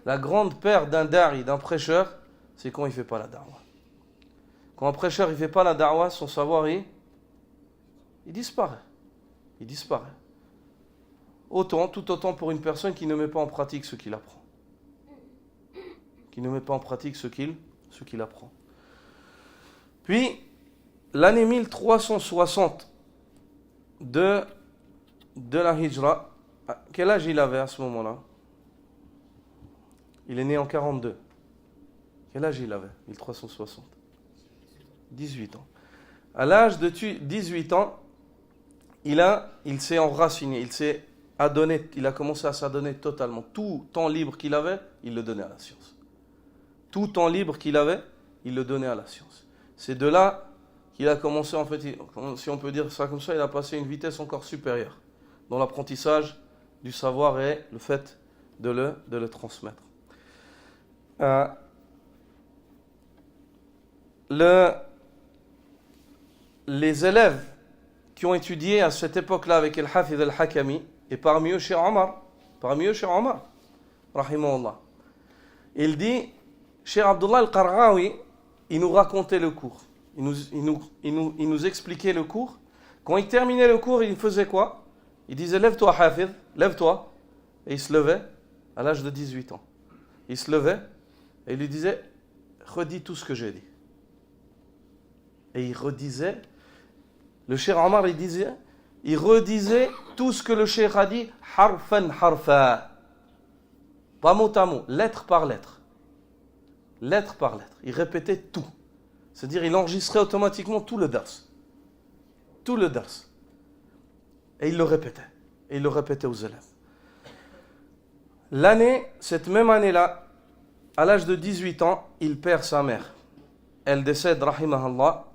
La grande perte d'un da'i, d'un prêcheur, c'est quand il ne fait pas la da'wa. Quand un prêcheur ne fait pas la da'wa, son savoir, il disparaît. Il disparaît. Tout autant pour une personne qui ne met pas en pratique ce qu'il apprend. Qui ne met pas en pratique ce qu'il apprend. Puis, l'année 1360 de la Hijra, quel âge il avait à ce moment-là ? Il est né en 42. Quel âge il avait ? 1360. 18 ans. À l'âge de 18 ans, il s'est enraciné, il a commencé à s'adonner totalement. Tout temps libre qu'il avait, il le donnait à la science. Tout temps libre qu'il avait, il le donnait à la science. C'est de là qu'il a commencé, en fait, si on peut dire ça comme ça, il a passé une vitesse encore supérieure dans l'apprentissage du savoir et le fait de le transmettre. Les élèves qui ont étudié à cette époque-là avec Al-Hafidh al-Hakami, et parmi eux Cheikh Omar, rahimahullah, il dit, Cheikh Abdullah al-Qara'awi, il nous racontait le cours, il nous expliquait le cours. Quand il terminait le cours, il faisait quoi ? Il disait, lève-toi Hafidh, lève-toi, et il se levait à l'âge de 18 ans. Il se levait et il lui disait, redis tout ce que j'ai dit. Et il redisait, le Cheikh Omar, il redisait tout ce que le Cheikh a dit, harfan harfa. Pas mot à mot, lettre par lettre. Lettre par lettre. Il répétait tout. C'est-à-dire, il enregistrait automatiquement tout le dars. Tout le dars. Et il le répétait. Et il le répétait aux élèves. Cette même année-là, à l'âge de 18 ans, il perd sa mère. Elle décède, rahimahallah.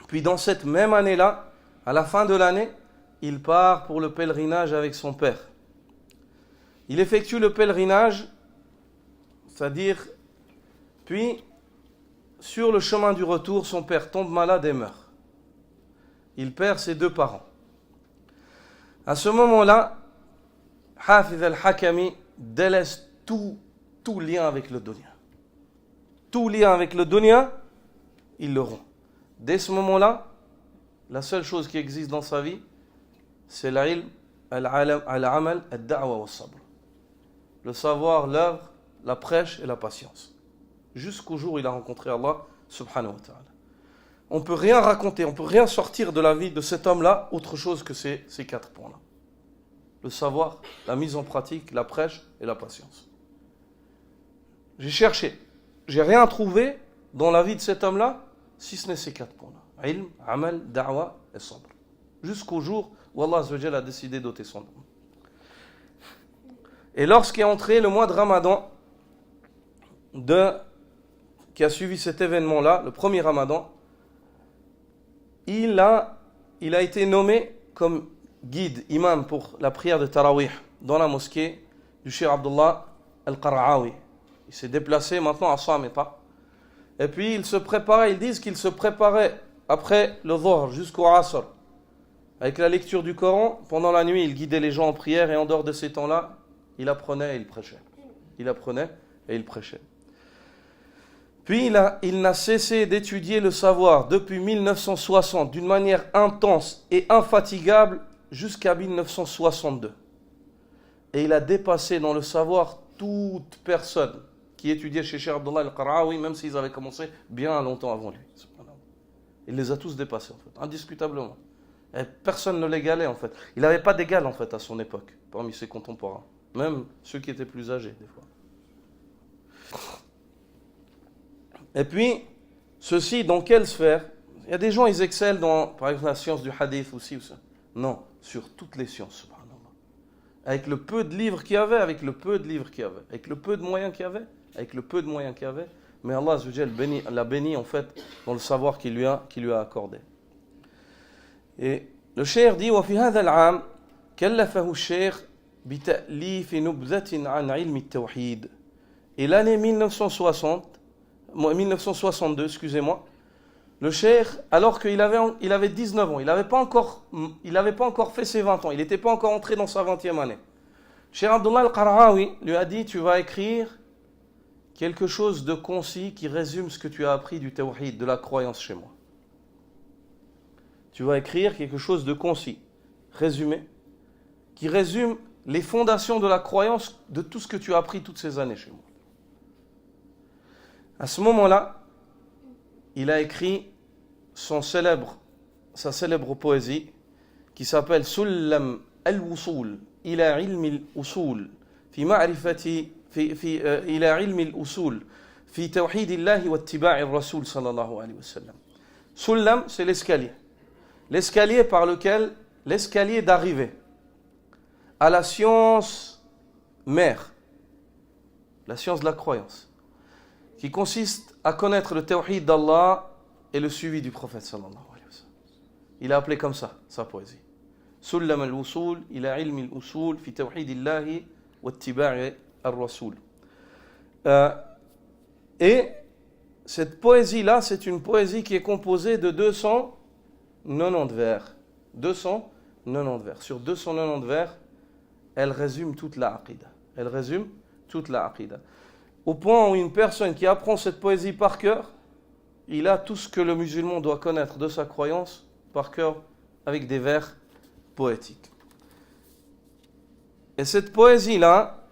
Puis dans cette même année-là, à la fin de l'année, il part pour le pèlerinage avec son père. Il effectue le pèlerinage, c'est-à-dire, puis, sur le chemin du retour, son père tombe malade et meurt. Il perd ses deux parents. À ce moment-là, Hafidh al-Hakami délaisse tout lien avec le dunya. Tout lien avec le dunya, il le rompt. Dès ce moment-là, la seule chose qui existe dans sa vie, c'est l'ilm, al-amal, al-da'wa wa sabr. Le savoir, l'œuvre, la prêche et la patience. Jusqu'au jour où il a rencontré Allah subhanahu wa ta'ala. On ne peut rien raconter, on ne peut rien sortir de la vie de cet homme-là autre chose que ces 4 points-là. Le savoir, la mise en pratique, la prêche et la patience. J'ai cherché, j'ai rien trouvé dans la vie de cet homme-là si ce n'est ces 4 points-là. Ilm, amal, da'wa et sabr. Jusqu'au jour où Allah Azza wa Jalla a décidé d'ôter son nom. Et lorsqu'est entré le mois de Ramadan, qui a suivi cet événement-là, le premier Ramadan, il a été nommé comme guide, imam pour la prière de Tarawih dans la mosquée du Cheikh Abdullah al-Qara'awi. Il s'est déplacé maintenant à Samita. Et puis ils disent qu'il se préparait après le Dhuhr jusqu'au Asr. Avec la lecture du Coran, pendant la nuit, il guidait les gens en prière et en dehors de ces temps-là, il apprenait et il prêchait. Il apprenait et il prêchait. Puis il n'a cessé d'étudier le savoir depuis 1960 d'une manière intense et infatigable jusqu'à 1962. Et il a dépassé dans le savoir toute personne qui étudiait chez Cheikh Abdullah al-Qara'awi, même s'ils avaient commencé bien longtemps avant lui. Il les a tous dépassés, en fait, indiscutablement. Et personne ne l'égalait, en fait. Il n'avait pas d'égal, en fait, à son époque, parmi ses contemporains. Même ceux qui étaient plus âgés, des fois. Et puis, ceci, dans quelle sphère? Il y a des gens, ils excellent dans, par exemple, la science du hadith aussi. Ou ça. Non, sur toutes les sciences, subhanallah. Avec le peu de livres qu'il y avait, avec le peu de moyens qu'il y avait, mais Allah Azza wa Jal l'a béni, en fait, dans le savoir qu'il lui a accordé. Et le cheikh dit, وفي هذا العام كلفه الشيخ بتأليف نبذة عن علم التوحيد. Et l'année 1962, excusez-moi, le cheikh, alors qu'il avait 19 ans, il n'avait pas encore fait ses 20 ans, il n'était pas encore entré dans sa 20e année. Cheikh Abdullah al-Qara'awi lui a dit, tu vas écrire quelque chose de concis qui résume ce que tu as appris du tawhid, de la croyance chez moi. Tu vas écrire quelque chose de concis, résumé, qui résume les fondations de la croyance de tout ce que tu as appris toutes ces années chez moi. À ce moment-là, il a écrit sa célèbre poésie qui s'appelle Sullam al-Wusul ila ilmi al-Usul fi ma'rifati ila ilmi al-Usul fi tawhid Allah wa ittiba'i ar-Rasul sallallahu alayhi wa sallam. Sullam, c'est l'escalier. L'escalier d'arrivée à la science mère, la science de la croyance, qui consiste à connaître le tawhid d'Allah et le suivi du prophète sallallahu alayhi wa sallam. Il a appelé comme ça sa poésie. Sullam al-Wusul ila ilmi al-Usul fi tawhid Allah wa ittiba'i ar-Rasul. Et cette poésie-là, c'est une poésie qui est composée de 290 vers. 290 vers. Sur 290 vers, elle résume toute la aqida. Au point où une personne qui apprend cette poésie par cœur, il a tout ce que le musulman doit connaître de sa croyance par cœur avec des vers poétiques. Et cette poésie-là,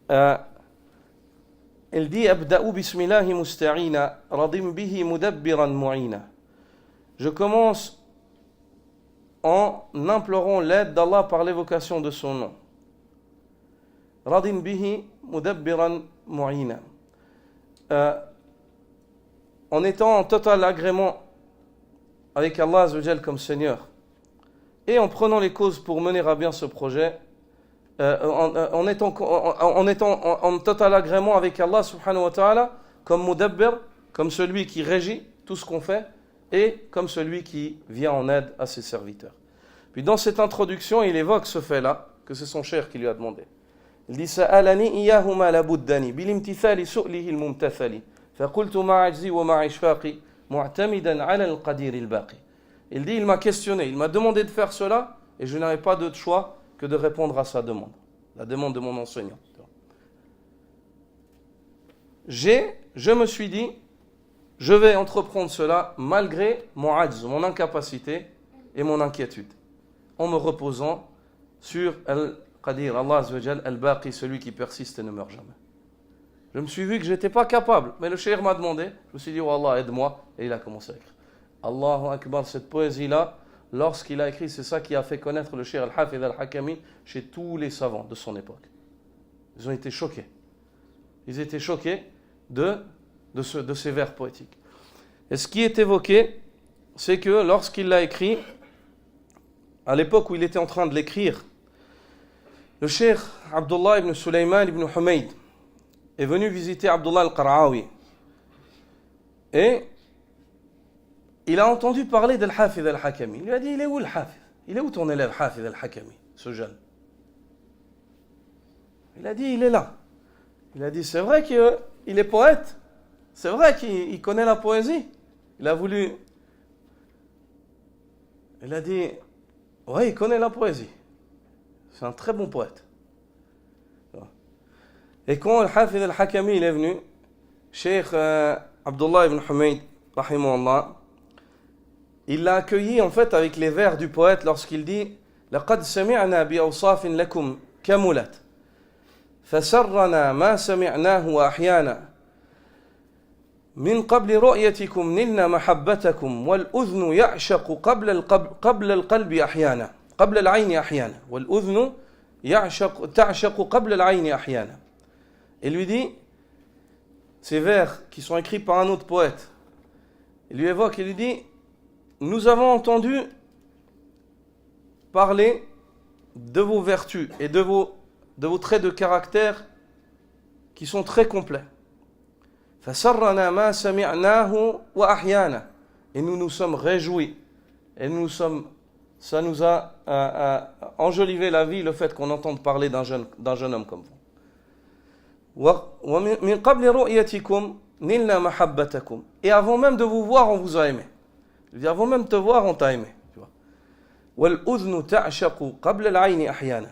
elle dit Abda'u bismillahi musta'ina, radim bihi mudabbiran mu'ina. Je commence en implorant l'aide d'Allah par l'évocation de son nom. Radin bihi mudabbiran mu'ina. En étant en total agrément avec Allah Azza wa Jal comme Seigneur et en prenant les causes pour mener à bien ce projet, en étant en total agrément avec Allah subhanahu wa ta'ala comme mudabbir, comme celui qui régit tout ce qu'on fait et comme celui qui vient en aide à ses serviteurs. Puis dans cette introduction, il évoque ce fait-là, que c'est son cheikh qui lui a demandé. Il dit Sa'alani iyahuma la buddani bil imtithali su'lihi al mumtathali fa qultu ma ajzi wa ma ishfaqi mu'tamidan 'ala al qadir al baqi. Il dit il m'a questionné, il m'a demandé de faire cela et je n'avais pas d'autre choix que de répondre à sa demande, la demande de mon enseignant. Je me suis dit je vais entreprendre cela malgré mon ajz, mon incapacité et mon inquiétude, en me reposant sur Al-Qadir, Allah Azza wa Jal, Al-Baqi, celui qui persiste et ne meurt jamais. Je me suis vu que je n'étais pas capable, mais le cheikh m'a demandé, je me suis dit, oh Allah, aide-moi, et il a commencé à écrire. Allahu Akbar, cette poésie-là, lorsqu'il a écrit, c'est ça qui a fait connaître le cheikh Al-Hafidh Al-Hakami chez tous les savants de son époque. Ils ont été choqués. Ils étaient choqués de ces vers poétiques. Et ce qui est évoqué, c'est que lorsqu'il l'a écrit, à l'époque où il était en train de l'écrire, le cheikh Abdullah ibn Sulaiman ibn Humayd est venu visiter Abdullah al-Qara'awi. Et il a entendu parler d'Al-Hafidh Al-Hakami. Il lui a dit, il est où Al-Hafidh? Il est où ton élève Hafidh Al-Hakami, ce jeune? Il a dit, il est là. Il a dit, c'est vrai qu'il est poète. C'est vrai qu'il connaît la poésie. Il a dit, oui, il connaît la poésie. C'est un très bon poète. Et quand Al-Hafidh Al-Hakami est venu, Cheikh Abdullah ibn Humayd, rahimahullah, il l'a accueilli en fait avec les vers du poète lorsqu'il dit لقد سمعنا بأوصاف لكم كملت فسرنا ما سمعناه وأحيانا من قبل رؤيتكم نلنا محبتكم والأذن يعشق قبل القلب أحيانا قبل العين أحيانا والأذن تعشق قبل العين أحيانا. Il lui dit, ces vers qui sont écrits par un autre poète, il lui évoque, il lui dit, nous avons entendu parler de vos vertus et de vos traits de caractère qui sont très complets. فَسَرَّنَا مَا سَمِعْنَاهُ وَأَحْيَانَا. Et nous nous sommes réjouis. Et ça nous a enjolivé la vie, le fait qu'on entende parler d'un jeune homme comme vous. وَمِنْ قَبْلِ رُؤْيَتِكُمْ نِلْنَا مَحَبَّتَكُمْ. Et avant même de vous voir, on vous a aimé. Avant même de te voir, on t'a aimé. وَالْأُذْنُ تَعْشَقُ قَبْلَ الْعَيْنِ أَحْيَانًا.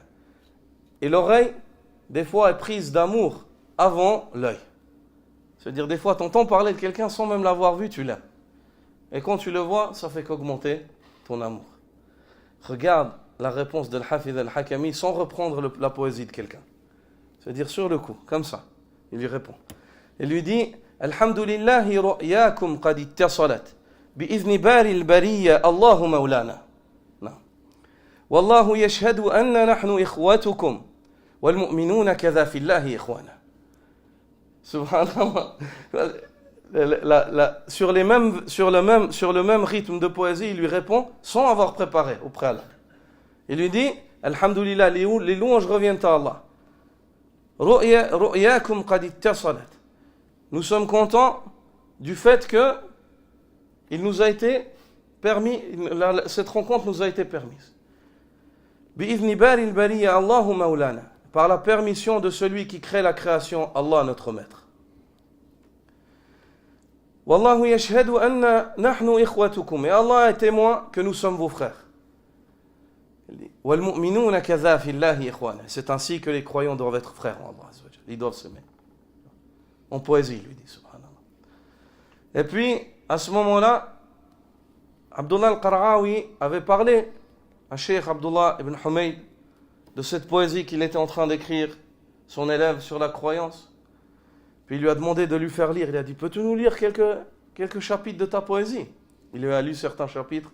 Et l'oreille, des fois, est prise d'amour avant l'œil. C'est-à-dire, des fois, tu entends parler de quelqu'un sans même l'avoir vu, tu l'aimes. Et quand tu le vois, ça fait qu'augmenter ton amour. Regarde la réponse de l'Hafidh al-Hakami sans reprendre la poésie de quelqu'un. C'est-à-dire, sur le coup, comme ça, il lui répond. Il lui dit Alhamdulillahi ru'yakum qad ittasalat bi'izni bari al-bariyya Allahu mawlana. والله يشهد أن نحن إخوتكم والمؤمنون كذا في الله إخوانا. Subhanallah. Sur le même rythme de poésie, il lui répond sans avoir préparé au préalable. Il lui dit Alhamdulillah, les louanges reviennent à Allah. رؤياكم قد اتصلت. Nous sommes contents du fait que il nous a été permis, cette rencontre nous a été permise. بِإِذْنِ بَارِ الْبَرِيَّ اللَّهُ مَوْلَانَا. Par la permission de celui qui crée la création, Allah notre maître. وَاللَّهُ يَشْهَدُ أَنَّ نَحْنُ إِخْوَتُكُمْ. Et Allah est témoin que nous sommes vos frères. وَالْمُؤْمِنُونَ كَذَا فِي اللَّهِ إِخْوَانًا. C'est ainsi que les croyants doivent être frères en Allah. Ils doivent s'aimer. En poésie, il lui dit, subhanallah. Et puis, à ce moment-là, Abdullah al-Qara'awi avait parlé à Cheikh Abdullah ibn Humayd de cette poésie qu'il était en train d'écrire, son élève, sur la croyance. Puis il lui a demandé de lui faire lire. Il a dit, peux-tu nous lire quelques chapitres de ta poésie? Il lui a lu certains chapitres.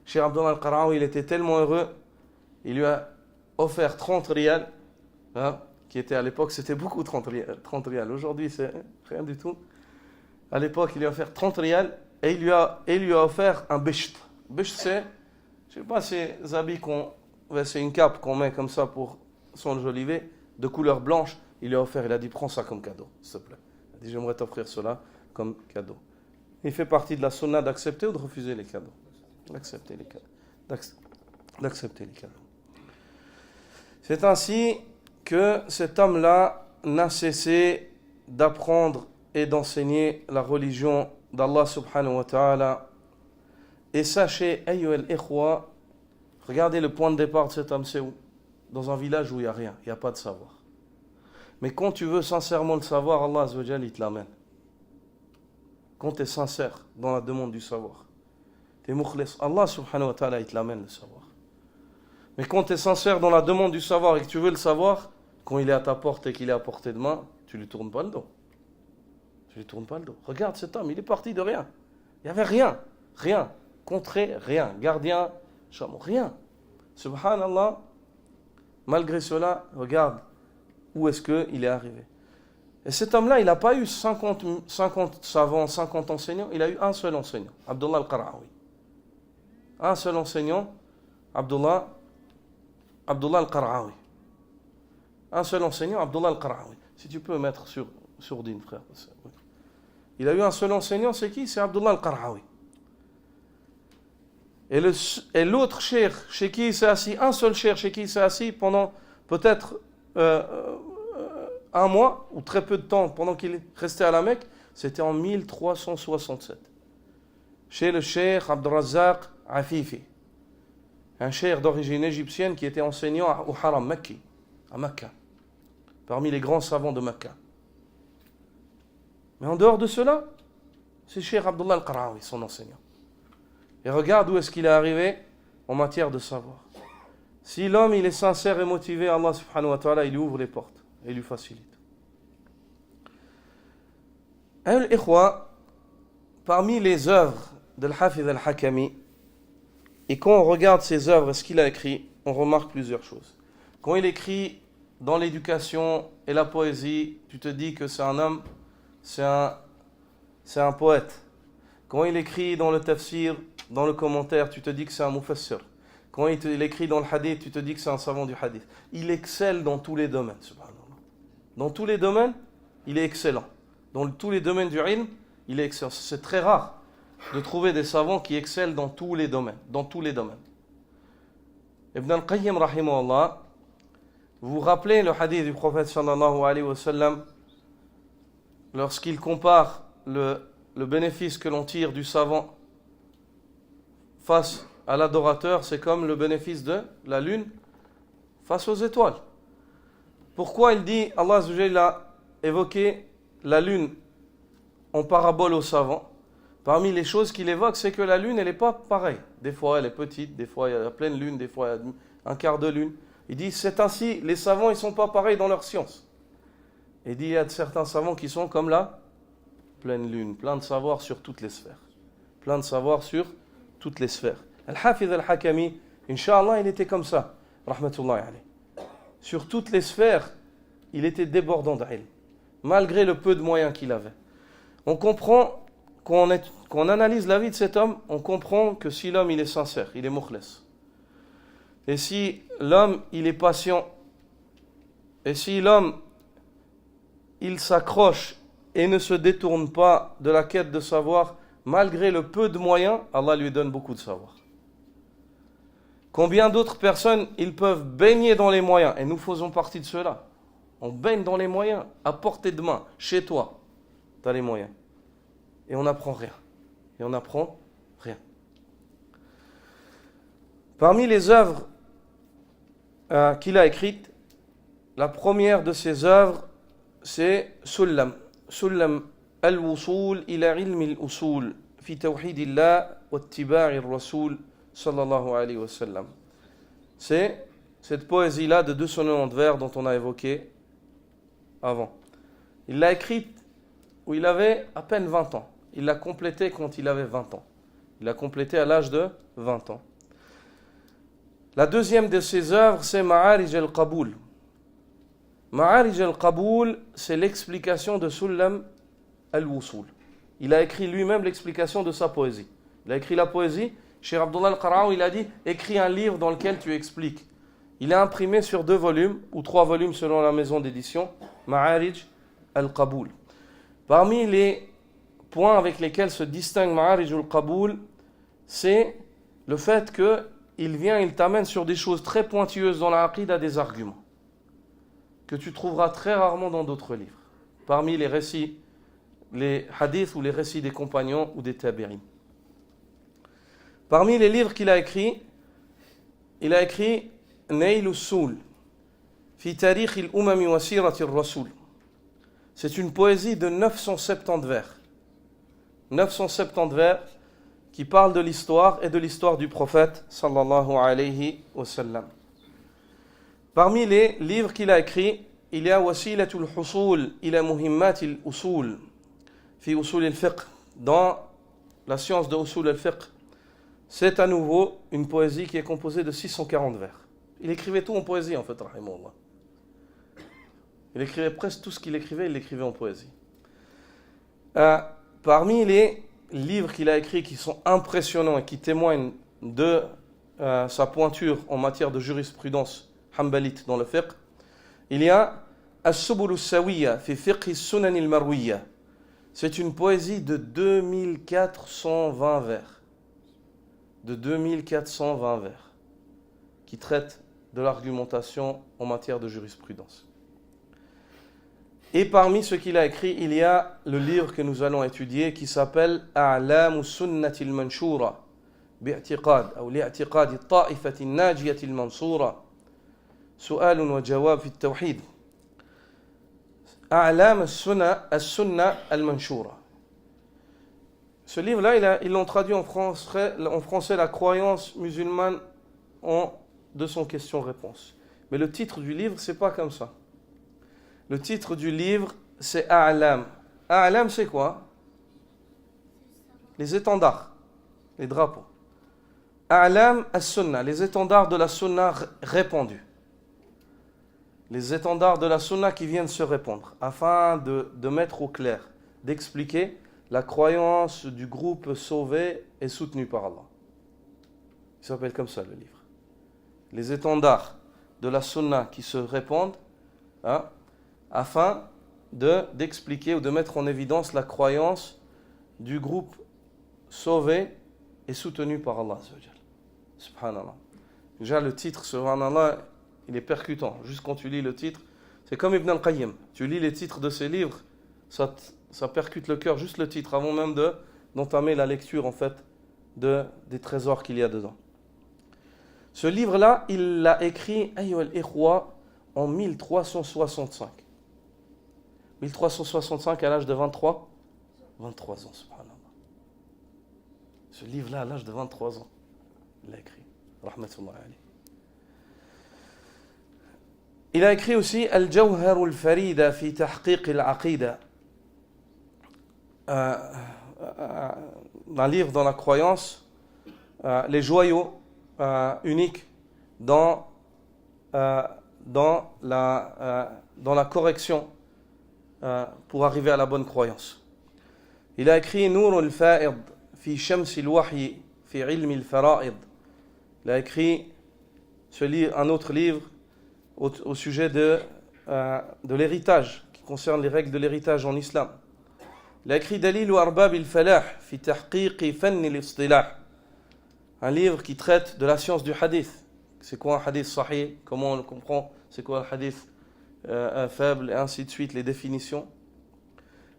Cheikh Abdullah al-Qara'awi, il était tellement heureux, il lui a offert 30 riyals, qui était à l'époque, c'était beaucoup 30 riyals. Aujourd'hui, c'est rien du tout. À l'époque, il lui a offert 30 riyals et il lui a offert un bisht. Bisht, c'est, je ne sais pas, ces habits c'est une cape qu'on met comme ça pour s'enjoliver, de couleur blanche. Il lui a offert, il a dit, prends ça comme cadeau, s'il te plaît. Il a dit, j'aimerais t'offrir cela comme cadeau. Il fait partie de la sunna d'accepter ou de refuser les cadeaux? D'accepter les cadeaux. D'accepter les cadeaux. C'est ainsi que cet homme-là n'a cessé d'apprendre et d'enseigner la religion d'Allah subhanahu wa ta'ala. Et sachez, ayyuhal ikhwa, regardez le point de départ de cet homme, c'est où? Dans un village où il n'y a rien, il n'y a pas de savoir. Mais quand tu veux sincèrement le savoir, Allah azza wa jalla, il te l'amène. Quand tu es sincère dans la demande du savoir, tu es mukhlis, Allah subhanahu wa ta'ala, il te l'amène le savoir. Mais quand tu es sincère dans la demande du savoir et que tu veux le savoir, quand il est à ta porte et qu'il est à portée de main, tu ne lui tournes pas le dos. Tu ne lui tournes pas le dos. Regarde cet homme, il est parti de rien. Il n'y avait rien. Rien. Contré, rien. Gardien, chameau, rien. Subhanallah, malgré cela, regarde où est-ce qu'il est arrivé. Et cet homme-là, il n'a pas eu 50 savants, 50 enseignants, il a eu un seul enseignant, Abdullah al-Qara'awi. Un seul enseignant, Abdullah al-Qara'awi. Un seul enseignant, Abdullah al-Qara'awi. Si tu peux mettre sur Dine, frère. Il a eu un seul enseignant, c'est qui? C'est Abdullah al-Qara'awi. Et l'autre cheikh chez qui il s'est assis, un seul cheikh chez qui il s'est assis pendant peut-être un mois, ou très peu de temps, pendant qu'il est resté à la Mecque, c'était en 1367. Chez le cheikh Abdurrazzaq Afifi. Un cheikh d'origine égyptienne qui était enseignant au Haram Mekki, à Mecca, parmi les grands savants de Mecca. Mais en dehors de cela, c'est Cheikh Abdullah al-Qara'awi, son enseignant. Et regarde où est-ce qu'il est arrivé en matière de savoir. Si l'homme il est sincère et motivé, Allah subhanahu wa ta'ala, il lui ouvre les portes et il lui facilite. Al-Ikhwa, parmi les œuvres de l'Hafiz al-Hakami, et quand on regarde ses œuvres et ce qu'il a écrit, on remarque plusieurs choses. Quand il écrit dans l'éducation et la poésie, tu te dis que c'est un homme, c'est un poète. Quand il écrit dans le tafsir, dans le commentaire, tu te dis que c'est un mufassir. Quand il écrit dans le hadith, tu te dis que c'est un savant du hadith. Il excelle dans tous les domaines, subhanallah. Dans tous les domaines, il est excellent. Dans tous les domaines du ilm, il est excellent. C'est très rare de trouver des savants qui excellent dans tous les domaines. Dans tous les domaines. Ibn al-Qayyim, rahimahullah, vous vous rappelez le hadith du prophète sallallahu alayhi wa sallam lorsqu'il compare le bénéfice que l'on tire du savant face à l'adorateur, c'est comme le bénéfice de la lune face aux étoiles. Pourquoi il dit, Allah Azza wa Jalla a évoqué la lune en parabole au savant? Parmi les choses qu'il évoque, c'est que la lune, elle n'est pas pareille. Des fois, elle est petite, des fois, il y a la pleine lune, des fois, il y a un quart de lune. Il dit, c'est ainsi, les savants, ils ne sont pas pareils dans leur science. Il dit, il y a certains savants qui sont comme la pleine lune, plein de savoir sur toutes les sphères. Plein de savoir sur toutes les sphères. Al-Hafiz al-Hakami, Inch'Allah, il était comme ça, rahmatullahi alayhi. Sur toutes les sphères, il était débordant d'ilm, malgré le peu de moyens qu'il avait. On comprend, quand on analyse la vie de cet homme, on comprend que si l'homme il est sincère, il est mukhlas. Et si l'homme il est patient, et si l'homme il s'accroche et ne se détourne pas de la quête de savoir, malgré le peu de moyens, Allah lui donne beaucoup de savoir. Combien d'autres personnes, ils peuvent baigner dans les moyens, et nous faisons partie de ceux-là. On baigne dans les moyens, à portée de main, chez toi, tu as les moyens. Et on n'apprend rien. Et on n'apprend rien. Parmi les œuvres qu'il a écrites, la première de ces œuvres, c'est Sullam. Sullam al-Wusul ila ilmi al-Usul fi tawhidillah wa ittiba'i ar-Rasul sallallahu alayhi wa sallam. C'est cette poésie-là de 290 vers dont on a évoqué avant. Il l'a écrite où il avait à peine 20 ans. Il l'a complétée quand il avait 20 ans. Il l'a complétée à l'âge de 20 ans. La deuxième de ses œuvres, c'est Ma'arij al-Qaboul. Ma'arij al-Qaboul, c'est l'explication de Sullam al-Wusul. Il a écrit lui-même l'explication de sa poésie. Il a écrit la poésie. Cheikh Abdullah al-Qara'awi, il a dit, écris un livre dans lequel tu expliques. Il a imprimé sur 2 volumes, ou 3 volumes selon la maison d'édition, Ma'arij al-Qaboul. Parmi les points avec lesquels se distingue Ma'arij al-Qaboul, c'est le fait qu'il t'amène sur des choses très pointueuses dans la aqida, des arguments que tu trouveras très rarement dans d'autres livres. Parmi les récits, les hadiths ou les récits des compagnons ou des tabi'in. Parmi les livres qu'il a écrits, il a écrit Nail al-Soul fi tarikh al-umam wa sirat al-Rasul. C'est une poésie de 970 vers. 970 vers qui parlent de l'histoire et de l'histoire du prophète sallallahu alayhi wa sallam. Parmi les livres qu'il a écrits, il y a Wasilatul Husul ila Muhimmatil Usul fi Usul al-Fiqh. Dans la science de Usul al-Fiqh, c'est à nouveau une poésie qui est composée de 640 vers. Il écrivait tout en poésie en fait, rahimahullah. Il écrivait presque tout ce qu'il écrivait, il l'écrivait en poésie. Parmi les livres qu'il a écrits qui sont impressionnants et qui témoignent de sa pointure en matière de jurisprudence hanbalite dans le fiqh, il y a As-Subul as-Sawiyya fi fiqh as-Sunan al-Marwiyya. C'est une poésie de 2420 vers. De 2420 vers qui traite de l'argumentation en matière de jurisprudence. Et parmi ce qu'il a écrit, il y a le livre que nous allons étudier qui s'appelle A'lamu sunnati al-manshura bi'tiqad ou li'tiqad at-ta'ifati an-najiyati al-mansura su'al wa jawab fi at-tawhid. A'lam as-Sunnah al-Manshura. Ce livre-là, ils l'ont traduit en français la croyance musulmane de son question-réponse. Mais le titre du livre, c'est pas comme ça. Le titre du livre, c'est A'lam. A'lam, c'est quoi? Les étendards, les drapeaux. A'lam as-Sunnah, les étendards de la Sunnah répandue. Les étendards de la Sunna qui viennent se répandre, afin de mettre au clair, d'expliquer la croyance du groupe sauvé et soutenu par Allah. Il s'appelle comme ça le livre. Les étendards de la Sunna qui se répandent, afin d'expliquer ou de mettre en évidence la croyance du groupe sauvé et soutenu par Allah. Subhanallah. Déjà le titre, subhanallah, il est percutant. Juste quand tu lis le titre, c'est comme Ibn al-Qayyim. Tu lis les titres de ses livres, ça percute le cœur, juste le titre, avant même d'entamer la lecture en fait des trésors qu'il y a dedans. Ce livre-là, il l'a écrit en 1365. 1365 à l'âge de 23 ans, subhanallah. Ce livre-là, à l'âge de 23 ans, il l'a écrit. Rahmatullah alayhi. Il a écrit aussi Al-Jawhar al-Farida fi tahqiq al-Aqida. Un livre dans la croyance, les joyaux uniques dans la correction pour arriver à la bonne croyance. Il a écrit Nur al-Fa'id fi Shams al-Wahyi fi Ilm al-Fara'id. Il a écrit un autre livre au sujet de l'héritage, qui concerne les règles de l'héritage en islam. Il a écrit Dalil wa Arbab al-Falah fi tahqiq fann al-istilah, un livre qui traite de la science du hadith. C'est quoi un hadith sahih, comment on le comprend, c'est quoi un hadith faible, et ainsi de suite, les définitions.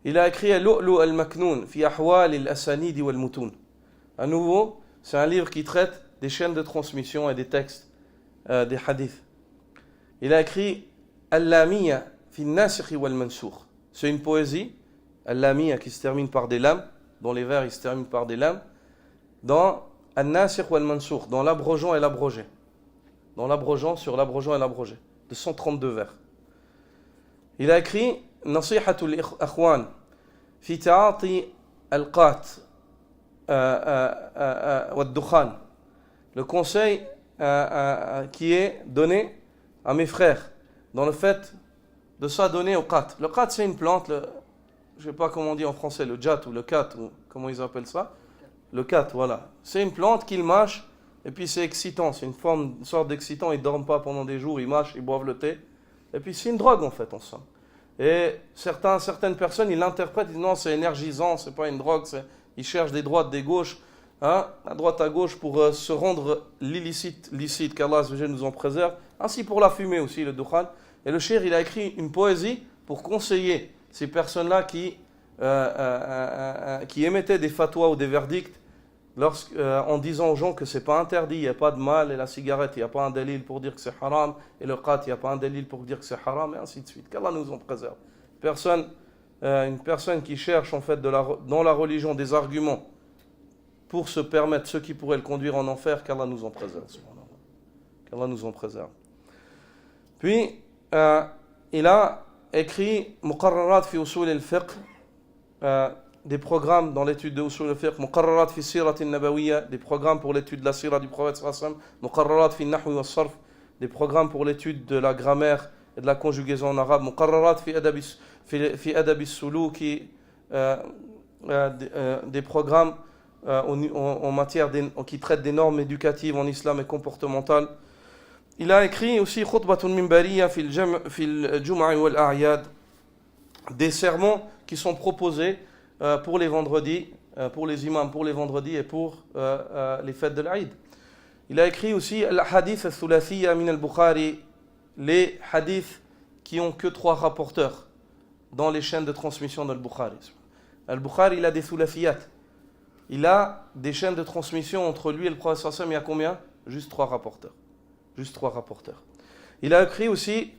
Il a écrit Al-Lu'lu' al-Maknoun fi ahwal al-asanid wal-mutun. À nouveau, c'est un livre qui traite des chaînes de transmission et des textes des hadiths. Il a écrit Al-Lamiyya fi al-Nasikh wal-Mansukh. C'est une poésie, Al-Lamiyya, qui se termine par des lames, dont les vers ils se terminent par des lames, dans Al-Nasikh wal-Mansukh, dans l'abrogeant et l'abrogé. Dans l'abrogeant, sur l'abrogeant et l'abrogé, de 132 vers. Il a écrit Nasihatul Akhwan fi ta'ati al-Qat wad-Dukhan. Le conseil qui est donné à mes frères dans le fait de s'adonner au qat. Le qat, c'est une plante, je ne sais pas comment on dit en français, le jat ou le kat, ou comment ils appellent ça. Le kat, voilà. C'est une plante qu'ils mâchent, et puis c'est excitant, c'est une sorte d'excitant, ils ne dorment pas pendant des jours, ils mâchent, ils boivent le thé. Et puis c'est une drogue en fait, en somme. Et certaines personnes, ils l'interprètent, ils disent non, c'est énergisant, c'est pas une drogue, ils cherchent des droites, des gauches, à droite à gauche pour se rendre licite qu'Allah nous en préserve, ainsi pour la fumée aussi, le dukhan. Et le cheikh, il a écrit une poésie pour conseiller ces personnes-là qui émettaient des fatwas ou des verdicts en disant aux gens que c'est pas interdit, il n'y a pas de mal, et la cigarette, il n'y a pas un dalil pour dire que c'est haram, et le qat, il n'y a pas un dalil pour dire que c'est haram, et ainsi de suite. Qu'Allah nous en préserve. Une personne qui cherche en fait dans la religion des arguments pour se permettre ce qui pourrait le conduire en enfer, qu'Allah nous en préserve. Qu'Allah nous en préserve. Puis, il a écrit Muqarrarat fi usul al-fiqh, des programmes dans l'étude de usul al-fiqh, Muqarrarat fi sirat al-nabawiyya, des programmes pour l'étude de la sira du prophète sallallahu alayhi wa sallam, Muqarrarat fi nahwi wa sarf, des programmes pour l'étude de la grammaire et de la conjugaison en arabe, Muqarrarat fi adab al-suluki, des programmes en matière qui traitent des normes éducatives en islam et comportementales. Il a écrit aussi Khutbatun Minbariyya fil Jum'a wal A'yad, des sermons qui sont proposés pour les vendredis, pour les imams, pour les vendredis et pour les fêtes de l'Aïd. Il a écrit aussi Al-Hadith al-Thulathiyya min al-Bukhari, les hadiths qui ont que 3 rapporteurs dans les chaînes de transmission de Al-Bukhari. Al-Bukhari, il a des thulathiyat. Il a des chaînes de transmission entre lui et le prophète sallallahu alayhi wa sallam, il y a combien? Juste 3 rapporteurs. Juste 3 rapporteurs. Il a écrit aussi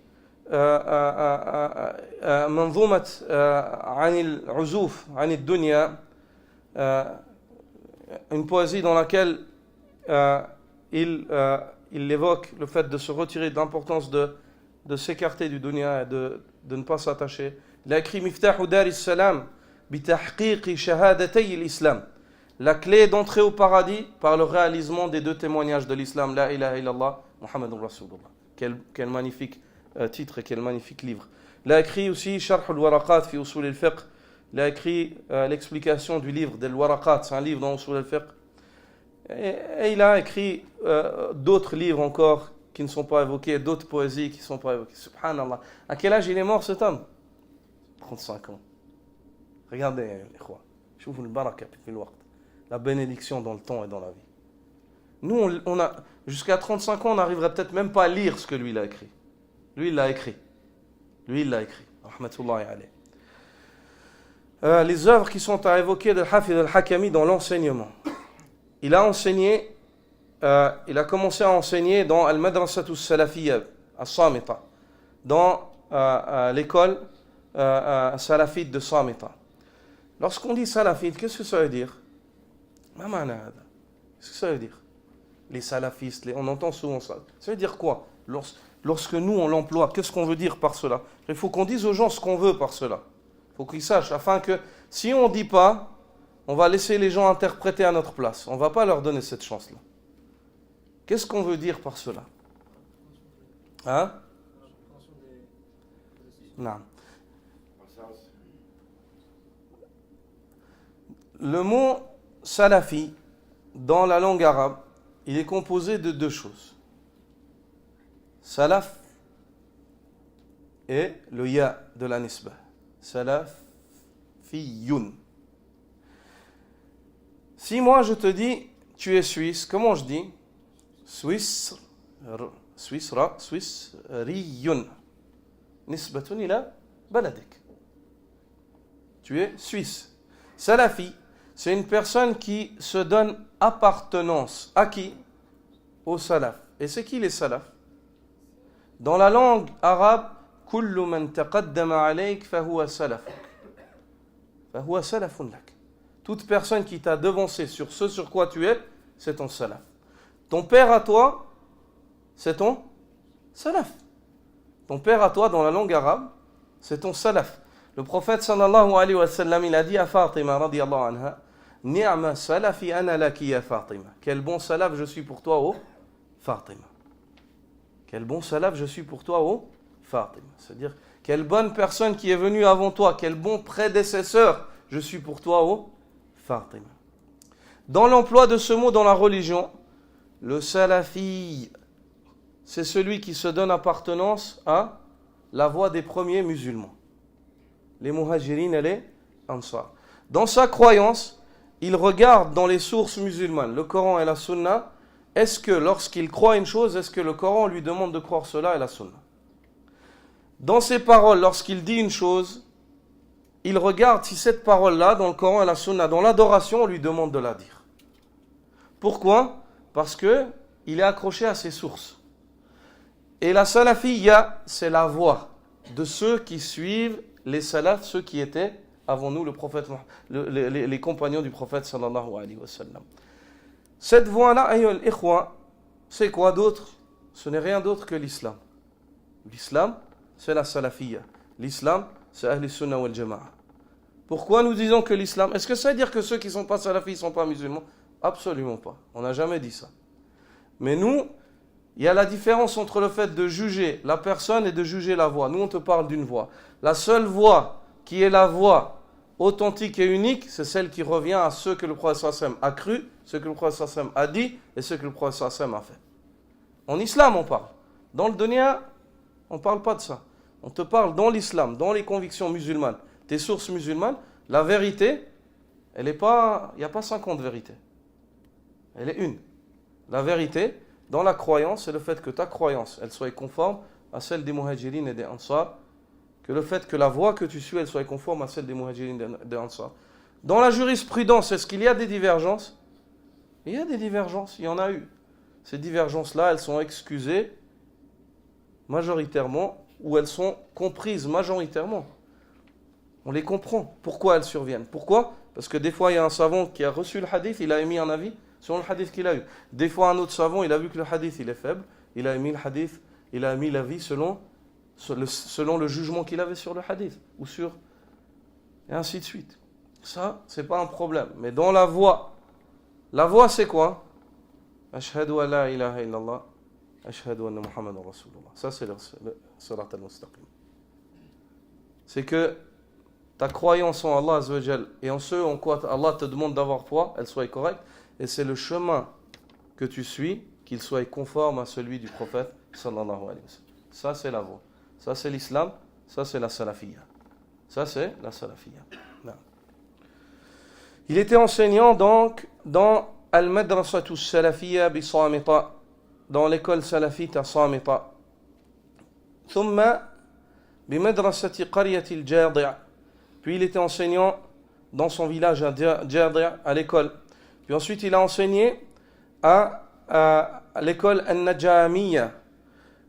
منظومة عن العزوف عن الدنيا, une poésie dans laquelle il évoque le fait de se retirer, d'importance de s'écarter du dunya et de ne pas s'attacher. Il a écrit Miftahu Dar al-Salam bitahqiqi shahadatay al-Islam, la clé d'entrée au paradis par le réalisement des deux témoignages de l'islam, la ilaha illallah, Muhammadur Rasulullah. Quel magnifique titre et quel magnifique livre. Il a écrit aussi Sharh al-Waraqat fi usul al-fiqh. Il a écrit l'explication du livre del Waraqat, c'est un livre dans usul al-fiqh. Et il a écrit d'autres livres encore qui ne sont pas évoqués, d'autres poésies qui ne sont pas évoquées. Subhanallah. À quel âge il est mort cet homme? 35 ans. Regardez, les khois. Chouf al-baraka fil waqt. La bénédiction dans le temps et dans la vie. Nous, on a, jusqu'à 35 ans, on n'arriverait peut-être même pas à lire ce que lui, il a écrit. Lui, il l'a écrit. Rahmatullahi alayh. Les œuvres qui sont à évoquer de Hafid al-Hakami dans l'enseignement. Il a enseigné, il a commencé à enseigner dans Al-Madrasatu Salafiyya, à Samita, dans l'école salafite de Samita. Lorsqu'on dit salafite, qu'est-ce que ça veut dire? Qu'est-ce que ça veut dire? Les salafistes, on entend souvent ça. Ça veut dire quoi? Lorsque nous on l'emploie, qu'est-ce qu'on veut dire par cela? Il faut qu'on dise aux gens ce qu'on veut par cela. Il faut qu'ils sachent, afin que si on ne dit pas, on va laisser les gens interpréter à notre place. On ne va pas leur donner cette chance-là. Qu'est-ce qu'on veut dire par cela? Hein? Non. Le mot salafi, dans la langue arabe, il est composé de deux choses. Salaf et le ya de la nisbah. Salafiyun. Si moi je te dis, tu es suisse, comment je dis? Swissriyun. Nisbatun ila baladik. Tu es suisse. Salafi, c'est une personne qui se donne appartenance. À qui? Au salaf. Et c'est qui les salafs? Dans la langue arabe, kullu man taqaddama alayk fahuwa salafuk. Fahuwa salafun lak. Toute personne qui t'a devancé sur ce sur quoi tu es, c'est ton salaf. Ton père à toi, c'est ton salaf. Ton père à toi, dans la langue arabe, c'est ton salaf. Le prophète sallallahu alayhi wa sallam, il a dit à Fatima radiyallahu anha, ni'ma salafi ana laki ya Fatima. Quel bon salaf je suis pour toi, ô Fatima. Quel bon salaf je suis pour toi, ô Fatima. C'est-à-dire, quelle bonne personne qui est venue avant toi, quel bon prédécesseur je suis pour toi, ô Fatima. Dans l'emploi de ce mot dans la religion, le salafi, c'est celui qui se donne appartenance à la voie des premiers musulmans. Les muhajirin et les ansar. Dans sa croyance, il regarde dans les sources musulmanes, le Coran et la Sunna, est-ce que lorsqu'il croit une chose, est-ce que le Coran lui demande de croire cela et la Sunna? Dans ses paroles, lorsqu'il dit une chose, il regarde si cette parole-là, dans le Coran et la Sunna, dans l'adoration, on lui demande de la dire. Pourquoi? Parce qu'il est accroché à ses sources. Et la salafiyya, c'est la voie de ceux qui suivent les salafs, ceux qui étaient avant nous, le prophète, les compagnons du prophète sallallahu alayhi wa sallam. Cette voie-là, ayyuhal ikhwa, c'est quoi d'autre? Ce n'est rien d'autre que l'islam. L'islam, c'est la salafiyya. L'islam, c'est Ahl Sunnah wal Jama'a. Pourquoi nous disons que l'islam? Est-ce que ça veut dire que ceux qui ne sont pas salafis ne sont pas musulmans? Absolument pas. On n'a jamais dit ça. Mais nous, il y a la différence entre le fait de juger la personne et de juger la voie. Nous, on te parle d'une voie. La seule voie qui est la voie authentique et unique, c'est celle qui revient à ce que le prophète sallam a cru, ce que le prophète sallam a dit et ce que le prophète sallam a fait. En islam, on parle. Dans le dunya, on ne parle pas de ça. On te parle dans l'islam, dans les convictions musulmanes, tes sources musulmanes. La vérité, elle est pas, il n'y a pas 50 vérités. Elle est une. La vérité, dans la croyance, c'est le fait que ta croyance, elle soit conforme à celle des muhajirin et des ansar, que le fait que la voie que tu suis, elle soit conforme à celle des muhajirin et des ansar. Dans la jurisprudence, est-ce qu'il y a des divergences? Il y a des divergences, il y en a eu. Ces divergences-là, elles sont excusées majoritairement où elles sont comprises majoritairement. On les comprend. Pourquoi elles surviennent? Pourquoi? Parce que des fois, il y a un savant qui a reçu le hadith, il a émis un avis selon le hadith qu'il a eu. Des fois, un autre savant, il a vu que le hadith, il est faible, il a émis le hadith, il a émis l'avis selon le jugement qu'il avait sur le hadith, ou sur... et ainsi de suite. Ça, c'est pas un problème. Mais dans la voie c'est quoi? Ashhadu an la ilaha illallah, ashhadu anna Muhammadan Rasulullah. Ça, c'est le surat al-mustaqim. C'est que ta croyance en Allah Azza wa Jal et en ce en quoi Allah te demande d'avoir foi, elle soit correcte, et c'est le chemin que tu suis, qu'il soit conforme à celui du prophète sallallahu alayhi wa sallam. Ça, c'est la voie. Ça, c'est l'islam. Ça, c'est la salafiyya. Ça, c'est la salafiyya. Non. Il était enseignant donc dans Al-Madrasatu Salafiyya bi Samita, dans l'école salafite à Samita. Thumma bi Madrasati Qaryati al-Jadi'. Puis il était enseignant dans son village à Jadi' à l'école. Puis ensuite il a enseigné à l'école An-Najamiyya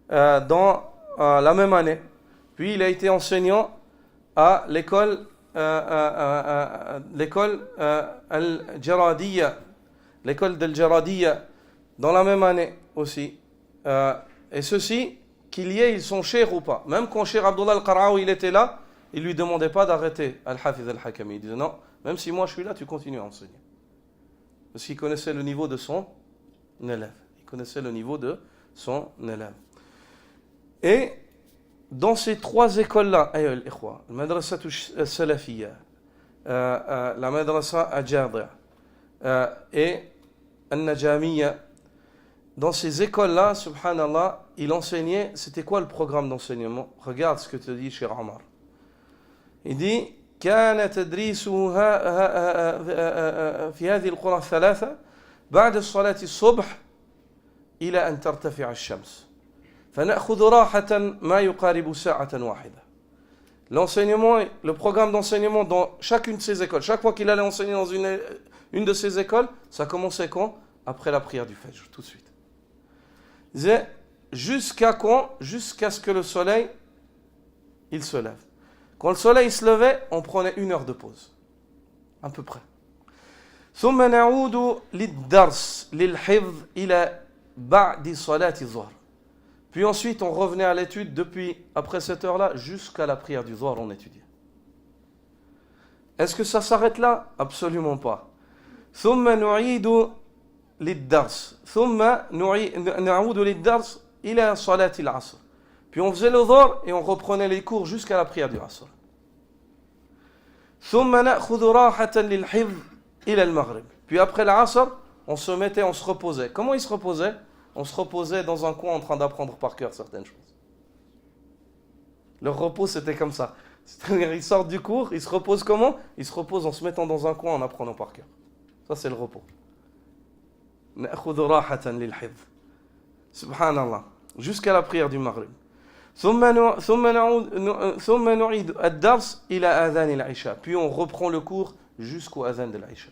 dans la même année. Puis il a été enseignant à l'école Al-Jaradiyya, l'école d'Al-Jaradiyya dans la même année aussi. Et ceci, qu'il y ait, ils sont chers ou pas. Même quand Cheikh Abdullah Al-Qara'awi il était là, il ne lui demandait pas d'arrêter Al-Hafiz Al-Hakami. Il disait non, même si moi je suis là, tu continues à enseigner. Parce qu'il connaissait le niveau de son élève. Il connaissait le niveau de son élève. Et dans ces trois écoles-là, la Madrasa Salafiyya, la Madrasa Al-Jadi' et Al-Najamiyya, dans ces écoles-là, subhanallah, il enseignait, c'était quoi le programme d'enseignement? Regarde ce que te dit Cheikh Omar. Il dit كان تدريسه في هذه القرى الثلاثة بعد الصلاة الصبح إلى أن ترتفع الشمس فنأخذ راحة ما يقارب ساعة واحدة. L'enseignement, le programme d'enseignement dans chacune de ces écoles, chaque fois qu'il allait enseigner dans une de ces écoles, ça commençait quand? Après la prière du Fajr, tout de suite. Il disait jusqu'à quand? Jusqu'à ce que le soleil il se lève. Quand le soleil se levait, on prenait 1 heure de pause, à peu près. ثم نعود للدرس للحفظ إلى بعد صلاة الظهر. Puis ensuite, on revenait à l'étude depuis, après cette heure-là, jusqu'à la prière du Zohar, on étudiait. Est-ce que ça s'arrête là? Absolument pas. ثم نعيد للدرس ثم نعود للدرس إلى صلاة العصر. Puis on faisait le Zohar et on reprenait les cours jusqu'à la prière du Asr. ثم نأخذ راحة للحفظ إلى المغرب. Puis après l'Asr, on se reposait. Comment il se reposait? On se reposait dans un coin en train d'apprendre par cœur certaines choses. Le repos, c'était comme ça. C'est-à-dire, ils sortent du cours, ils se reposent comment? Ils se reposent en se mettant dans un coin en apprenant par cœur. Ça, c'est le repos. نأخذ راحة للحفظ. Subhanallah. Jusqu'à la prière du Maghrib. ثم نعيد الدرس إلى آذان العشاء. Puis on reprend le cours jusqu'au adhan de l'Aïcha.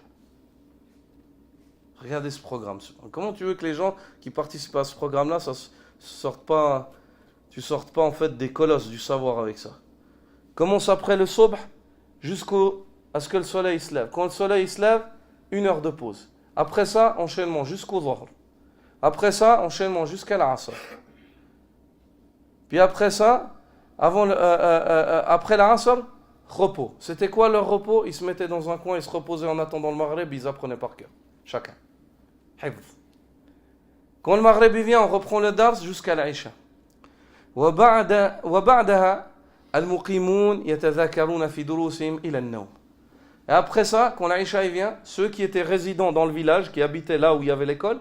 Regardez ce programme. Comment tu veux que les gens qui participent à ce programme-là, tu sortes pas en fait des colosses du savoir avec ça. Commence après le subh jusqu'à ce que le soleil se lève. Quand le soleil se lève, 1 heure de pause. Après ça, enchaînement jusqu'au Dhuhr. Après ça, enchaînement jusqu'à l'Asr. Puis après ça, après l'Asr, repos. C'était quoi leur repos? Ils se mettaient dans un coin, ils se reposaient en attendant le Maghrib, ils apprenaient par cœur. Chacun. Quand le Maghrib vient, on reprend le Dars jusqu'à l'Aïcha. وبعدها المقيمون يتذاكرون في دروسهم إلى النوم. Et après ça, quand l'Aïcha vient, ceux qui étaient résidents dans le village, qui habitaient là où il y avait l'école,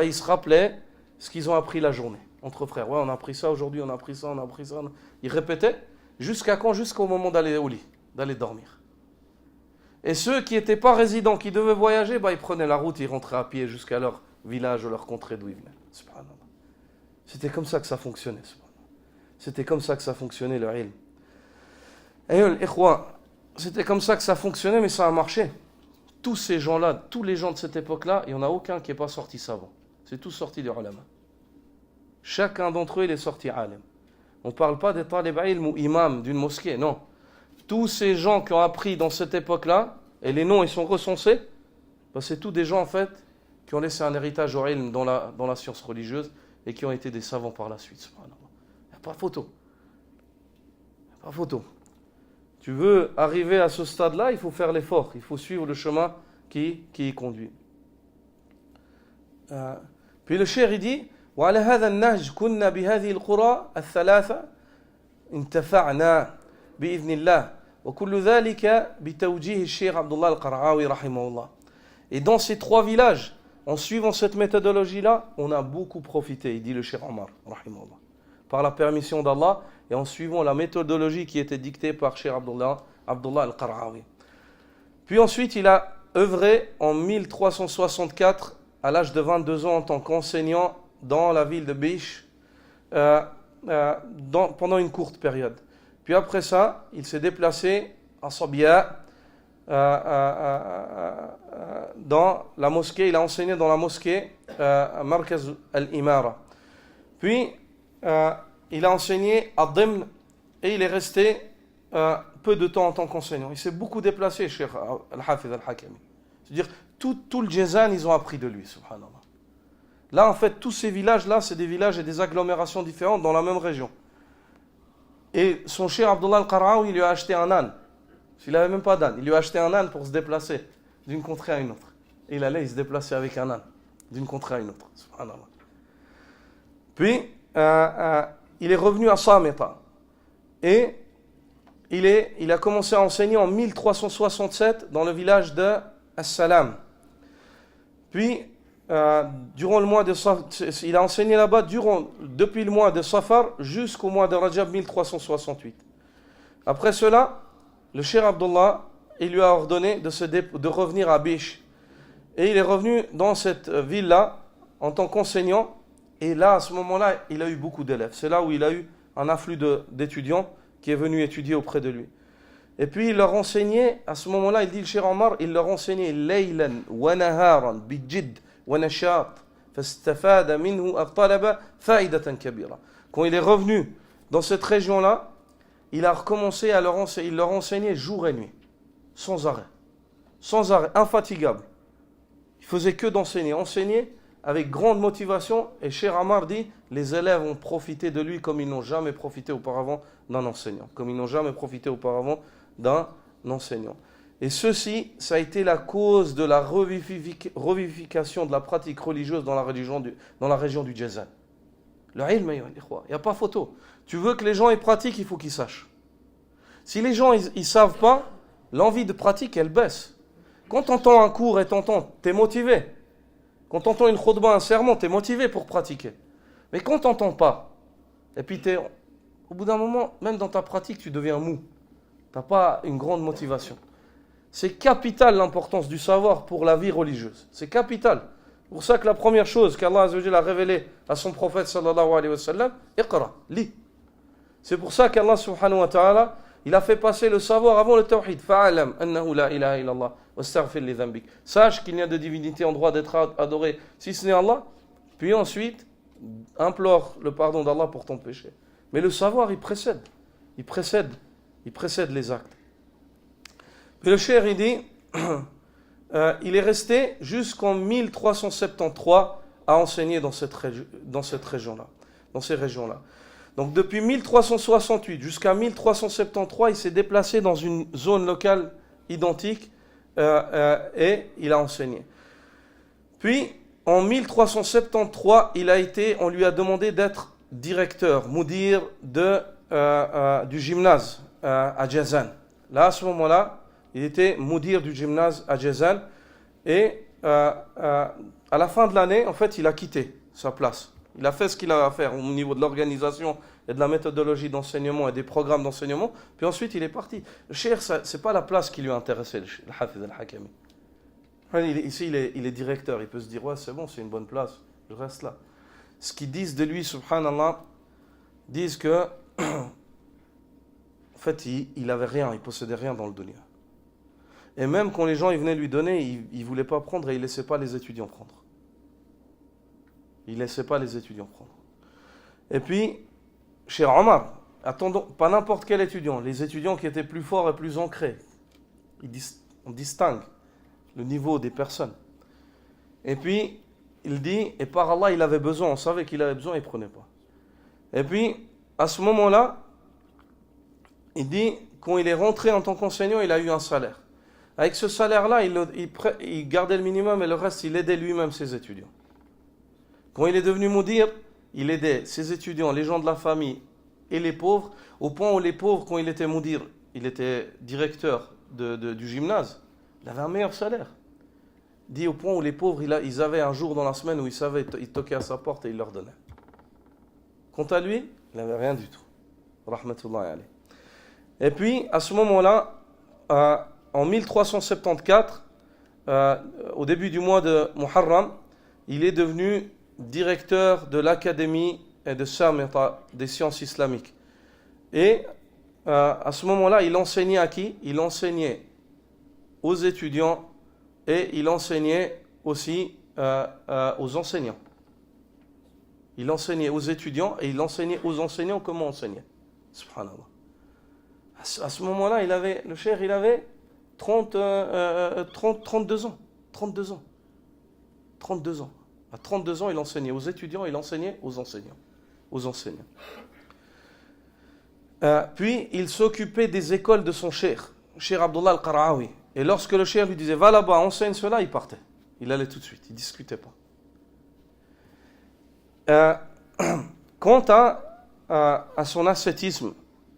ils se rappelaient ce qu'ils ont appris la journée. Entre frères, ouais, on a appris ça aujourd'hui, on a appris ça, on a appris ça. Ils répétaient jusqu'à quand? Jusqu'au moment d'aller au lit, d'aller dormir. Et ceux qui n'étaient pas résidents, qui devaient voyager, ils prenaient la route, ils rentraient à pied jusqu'à leur village ou leur contrée d'où ils venaient. Subhanallah. C'était comme ça que ça fonctionnait. C'était comme ça que ça fonctionnait le ilm. Et c'était comme ça que ça fonctionnait, mais ça a marché. Tous ces gens-là, tous les gens de cette époque-là, il n'y en a aucun qui n'est pas sorti savant. C'est tous sortis des ulama. Chacun d'entre eux, il est sorti alim. On ne parle pas des talib ilm ou imams d'une mosquée, non. Tous ces gens qui ont appris dans cette époque-là, et les noms ils sont recensés, ben c'est tous des gens en fait qui ont laissé un héritage au ilm dans la science religieuse et qui ont été des savants par la suite. Il n'y a pas photo. Il n'y a pas photo. Tu veux arriver à ce stade-là, il faut faire l'effort, il faut suivre le chemin qui y conduit. Puis le cheikh il dit وعلى هذا النهج كنا بهذه القرى الثلاثة انتفعنا بإذن الله وكل ذلك بتوجيه الشيخ عبد الله القرعاوي رحمه الله. Et dans ces trois villages, en suivant cette méthodologie-là, on a beaucoup profité, il dit le cheikh Omar رحمه الله, par la permission d'Allah et en suivant la méthodologie qui était dictée par cheikh Abdullah al-Qar'awi. Puis ensuite, il a œuvré en 1364 à l'âge de 22 ans en tant qu'enseignant dans la ville de Bish pendant une courte période. Puis après ça, il s'est déplacé à Sabia dans la mosquée. Il a enseigné dans la mosquée Markaz al-Imara. Puis il a enseigné à Dimn et il est resté peu de temps en tant qu'enseignant. Il s'est beaucoup déplacé, Cheikh Al-Hafiz Al-Hakami. C'est-à-dire, tout le Jazan, ils ont appris de lui, subhanallah. Là, en fait, tous ces villages-là, c'est des villages et des agglomérations différentes dans la même région. Et son cheikh Abdullah al-Qar'awi, il lui a acheté un âne. Il n'avait même pas d'âne. Il lui a acheté un âne pour se déplacer d'une contrée à une autre. Et il se déplaçait avec un âne d'une contrée à une autre, subhanallah. Puis, il est revenu à Samita. Et il a commencé à enseigner en 1367 dans le village de As-Salam. Puis, durant le mois de Safar, il a enseigné là-bas depuis le mois de Safar jusqu'au mois de Rajab 1368. Après cela, le cheikh Abdullah, il lui a ordonné de revenir à Bish. Et il est revenu dans cette ville-là en tant qu'enseignant. Et là, à ce moment-là, il a eu beaucoup d'élèves. C'est là où il a eu un afflux d'étudiants qui est venu étudier auprès de lui. Et puis il leur enseignait, à ce moment-là, il dit le cheikh Omar, il leur enseignait laylan wa naharan bijid wa nashat fastafada minhu at-talaba fa'idatan kabira. Quand il est revenu dans cette région-là, il a recommencé à leur enseigner, il leur enseignait jour et nuit, sans arrêt, infatigable. Il faisait que d'enseigner, enseigner avec grande motivation. Et cheikh Omar dit, les élèves ont profité de lui comme ils n'ont jamais profité auparavant d'un enseignant, comme ils n'ont jamais profité auparavant d'un enseignant. Et ceci, ça a été la cause de la revivification de la pratique religieuse dans la région du Jazan. Le ilm, il n'y a pas photo. Tu veux que les gens y pratiquent, il faut qu'ils sachent. Si les gens ils savent pas, l'envie de pratique, elle baisse. Quand tu entends un cours et t'entends, tu es motivé. Quand tu entends une khutbah, un sermon, tu es motivé pour pratiquer. Mais quand tu n'entends pas, et puis au bout d'un moment, même dans ta pratique, tu deviens mou. Tu n'as pas une grande motivation. C'est capital l'importance du savoir pour la vie religieuse. C'est capital. C'est pour ça que la première chose qu'Allah Azza wa Jalla a révélée à son prophète sallallahu alayhi wa sallam, Iqra, lis. C'est pour ça qu'Allah subhanahu wa ta'ala, il a fait passer le savoir avant le tawhid. Fa'alam annahu la ilaha illallah wastaghfir li dhanbik. Sache qu'il n'y a de divinité en droit d'être adoré si ce n'est Allah. Puis ensuite, implore le pardon d'Allah pour ton péché. Mais le savoir, il précède les actes. Puis le cheikh, il dit, il est resté jusqu'en 1373 à enseigner dans cette région-là, dans ces régions-là. Donc depuis 1368 jusqu'à 1373, il s'est déplacé dans une zone locale identique et il a enseigné. Puis en 1373, on lui a demandé d'être directeur, moudir du gymnase à Jazan. Là, à ce moment-là, il était moudir du gymnase à Jazan et à la fin de l'année, en fait, il a quitté sa place. Il a fait ce qu'il avait à faire au niveau de l'organisation et de la méthodologie d'enseignement et des programmes d'enseignement. Puis ensuite, il est parti. Le cheikh, ce n'est pas la place qui lui a intéressé, le Hafiz Al-Hakami. Ici, il est directeur. Il peut se dire, ouais, c'est bon, c'est une bonne place. Je reste là. Ce qu'ils disent de lui, subhanallah, disent que, en fait, il n'avait rien, il possédait rien dans le dunya. Et même quand les gens ils venaient lui donner, il ne voulait pas prendre et il ne laissait pas les étudiants prendre. Il ne laissait pas les étudiants prendre. Et puis, Cheikh Omar, attendons, pas n'importe quel étudiant, les étudiants qui étaient plus forts et plus ancrés, on distingue le niveau des personnes. Et puis, il dit, et par Allah, il avait besoin, on savait qu'il avait besoin, il ne prenait pas. Et puis, à ce moment-là, il dit, quand il est rentré en tant qu'enseignant, il a eu un salaire. Avec ce salaire-là, il gardait le minimum et le reste, il aidait lui-même ses étudiants. Quand il est devenu moudir, il aidait ses étudiants, les gens de la famille et les pauvres, au point où les pauvres, quand il était moudir, il était directeur du gymnase, il avait un meilleur salaire. Il dit au point où les pauvres, ils avaient un jour dans la semaine où ils toquaient à sa porte et il leur donnait. Quant à lui, il n'avait rien du tout. Rahmatullahi alayhi. Et puis, à ce moment-là, en 1374, au début du mois de Muharram, il est devenu directeur de l'Académie de Samita des sciences islamiques. Et à ce moment-là, il enseignait à qui? Il enseignait aux étudiants et il enseignait aussi aux enseignants. Il enseignait aux étudiants et il enseignait aux enseignants comment enseigner. Subhanallah. À ce moment-là, le cheikh, il avait 32 ans. 32 ans. 32 ans. À 32 ans, il enseignait aux étudiants et il enseignait aux enseignants. Puis, il s'occupait des écoles de son cheikh Abdullah al-Qara'awi. Et lorsque le cheikh lui disait, va là-bas, enseigne cela, il partait. Il allait tout de suite, il ne discutait pas. Quant à son ascétisme,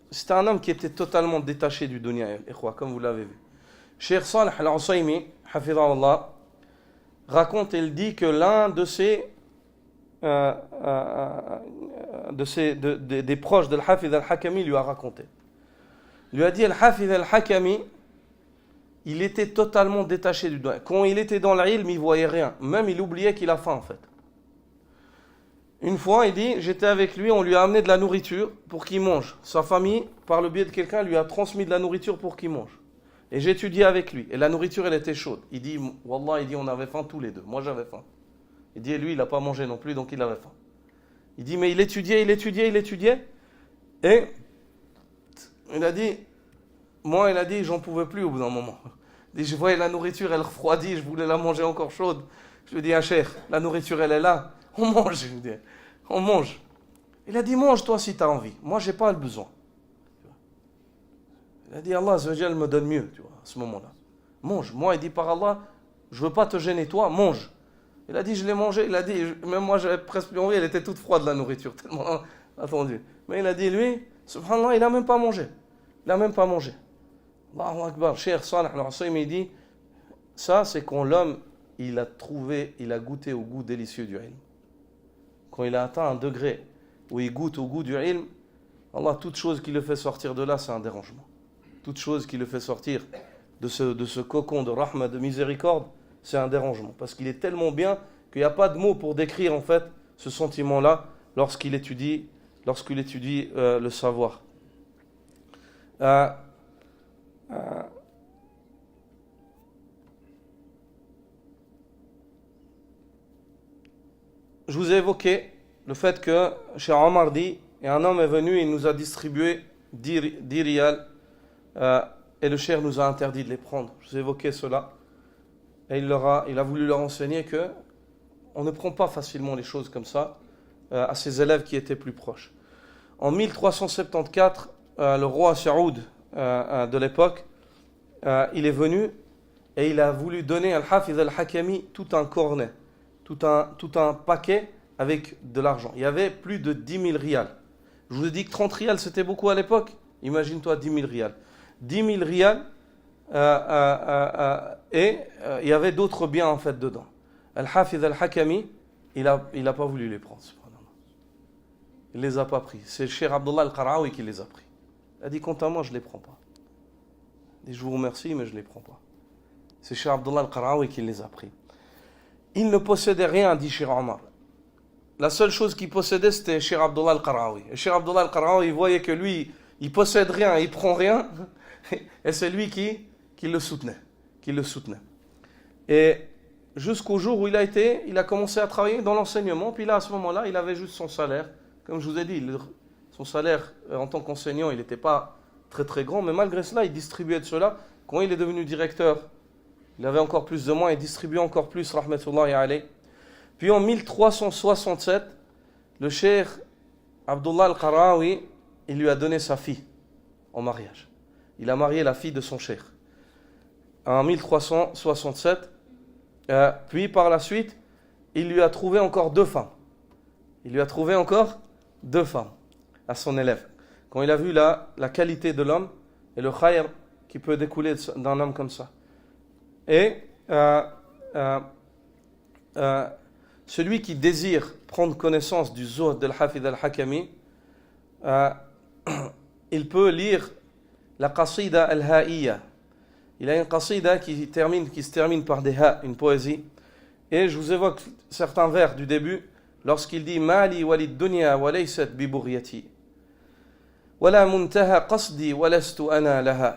c'était un homme qui était totalement détaché du dunya, comme vous l'avez vu. Cheikh Salih al-Usaymi, hafidhahullah, raconte, il dit que l'un des proches de Al-Hafidh al-Hakami lui a raconté. Il lui a dit, Al-Hafidh al-Hakami, il était totalement détaché du dunya. Quand il était dans l'ilm, il ne voyait rien. Même il oubliait qu'il a faim en fait. Une fois, il dit, j'étais avec lui, on lui a amené de la nourriture pour qu'il mange. Sa famille, par le biais de quelqu'un, lui a transmis de la nourriture pour qu'il mange. Et j'étudiais avec lui. Et la nourriture, elle était chaude. Il dit, Wallah, on avait faim tous les deux. Moi, j'avais faim. Il dit, et lui, il n'a pas mangé non plus, donc il avait faim. Il dit, mais il étudiait. Et il a dit, j'en pouvais plus au bout d'un moment. Il dit, je voyais la nourriture, elle refroidit, je voulais la manger encore chaude. Je lui ai dit, un cheikh, la nourriture, elle est là. On mange, je lui dis. On mange. Il a dit, mange toi si tu as envie. Moi, je n'ai pas le besoin. Il a dit, Allah Azzawajal me donne mieux, tu vois, à ce moment-là. Mange. Moi, il dit, par Allah, je ne veux pas te gêner, toi, mange. Il a dit, je l'ai mangé. Il a dit, même moi, j'avais presque plus envie, elle était toute froide, la nourriture, tellement attendue. Mais il a dit, lui, subhanallah, il n'a même pas mangé. Allahu Akbar. Cheikh Salih al-Usaymi, il dit, ça, c'est quand l'homme, il a goûté au goût délicieux du ilm. Quand il a atteint un degré où il goûte au goût du ilm, Allah, toute chose qui le fait sortir de là, c'est un dérangement. Toute chose qui le fait sortir de ce cocon de rahma, de miséricorde, c'est un dérangement. Parce qu'il est tellement bien qu'il n'y a pas de mots pour décrire en fait ce sentiment-là lorsqu'il étudie le savoir. Je vous ai évoqué le fait que chez Omar dit, et un homme est venu et il nous a distribué 10 riyals et le cheikh nous a interdit de les prendre. Je vous ai évoqué cela. Et il a voulu leur enseigner que on ne prend pas facilement les choses comme ça à ses élèves qui étaient plus proches. En 1374, le roi Saoud de l'époque, il est venu et il a voulu donner à Al-Hafidh al-Hakami tout un cornet, tout un paquet avec de l'argent. Il y avait plus de 10 000 riyals. Je vous ai dit que 30 riyals c'était beaucoup à l'époque. Imagine-toi 10 000 riyals. 10 000 riyals et il y avait d'autres biens en fait dedans. Al-Hafidh al-Hakami, il a pas voulu les prendre. Il les a pas pris. C'est Cheikh Abdullah al-Qara'awi qui les a pris. Il a dit, quant à moi, je les prends pas. Il dit, je vous remercie, mais je les prends pas. C'est Cheikh Abdullah al-Qara'awi qui les a pris. Il ne possédait rien, dit Cheikh Omar. La seule chose qu'il possédait, c'était Cheikh Abdullah al-Qara'awi. Et Cheikh Abdullah al-Qara'awi, il voyait que lui, il possède rien, il prend rien. Et c'est lui qui le soutenait. Et jusqu'au jour où il a commencé à travailler dans l'enseignement. Puis là, à ce moment-là, il avait juste son salaire. Comme je vous ai dit, Son salaire en tant qu'enseignant, il n'était pas très très grand, mais malgré cela, il distribuait de cela. Quand il est devenu directeur, il avait encore plus de moyens, il distribuait encore plus, rahmatullahi alayh. Puis en 1367, le cheikh Abdullah al-Qaraawi, il lui a donné sa fille en mariage. Il a marié la fille de son cheikh en 1367. Puis par la suite, il lui a trouvé encore 2 femmes. Il lui a trouvé encore 2 femmes à son élève. Quand il a vu la qualité de l'homme et le khayr qui peut découler d'un homme comme ça. Et celui qui désire prendre connaissance du zuhd de l'Hafidh al-Hakami, il peut lire la qasida al-Ha'iyya. Il a une qasida qui se termine par des ha, une poésie. Et je vous évoque certains vers du début, lorsqu'il dit Mali walid dunya wa laysat bi bughyati. Wala muntaha qasdi wa lastu ana laha.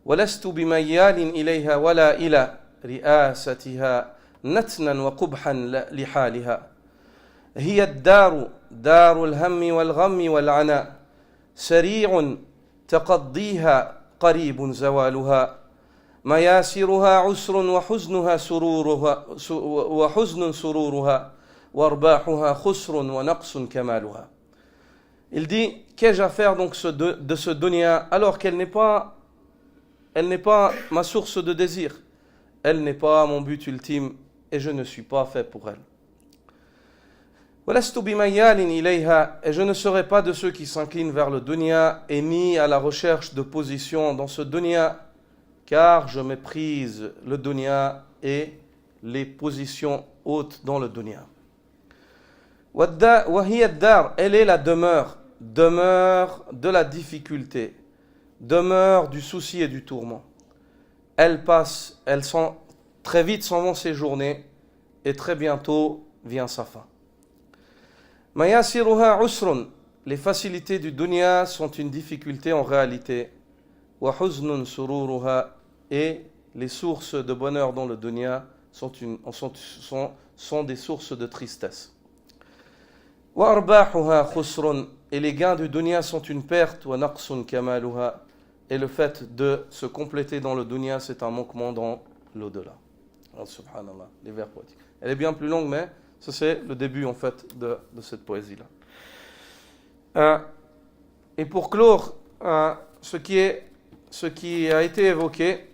Wa lastu bimayyalin ilayha wala ila ri'asatiha natnan wa qubhan lihaliha. Hiya ad-daru darul hammi wal ghammi wal ana. Sari'un taqaddiha qaribun zawaluha. مياسرها عسر وحزنها وحزن سرورها وارباحها خسر ونقص كمالها. Il dit, qu'ai-je à faire donc de ce dunya alors qu'elle n'est pas ma source de désir, elle n'est pas mon but ultime et je ne suis pas fait pour elle. وَلَسْتُ بِمَيَّالٍ إِلَيْهَا, et je ne serai pas de ceux qui s'inclinent vers le dunya et ni à la recherche de position dans ce dunya, car je méprise le dunya et les positions hautes dans le dunya. وَهِيَ الدَّارِ, elle est la demeure de la difficulté, demeure du souci et du tourment. Très vite s'en vont ces journées et très bientôt vient sa fin. مَيَاسِرُهَا عُسْرٌ, les facilités du dunya sont une difficulté en réalité. وَحُزْنٌ سُرُورُهَا, et les sources de bonheur dans le dunya sont des sources de tristesse. وَأَرْبَاحُهَا خُسْرٌ, et les gains du dunya sont une perte. وَنَقْصٌ كَمَالُهَا, et le fait de se compléter dans le dunya, c'est un manquement dans l'au-delà. Oh, subhanallah, les vers poétiques. Elle est bien plus longue, mais ça c'est le début en fait de cette poésie-là. Et pour clore ce qui a été évoqué,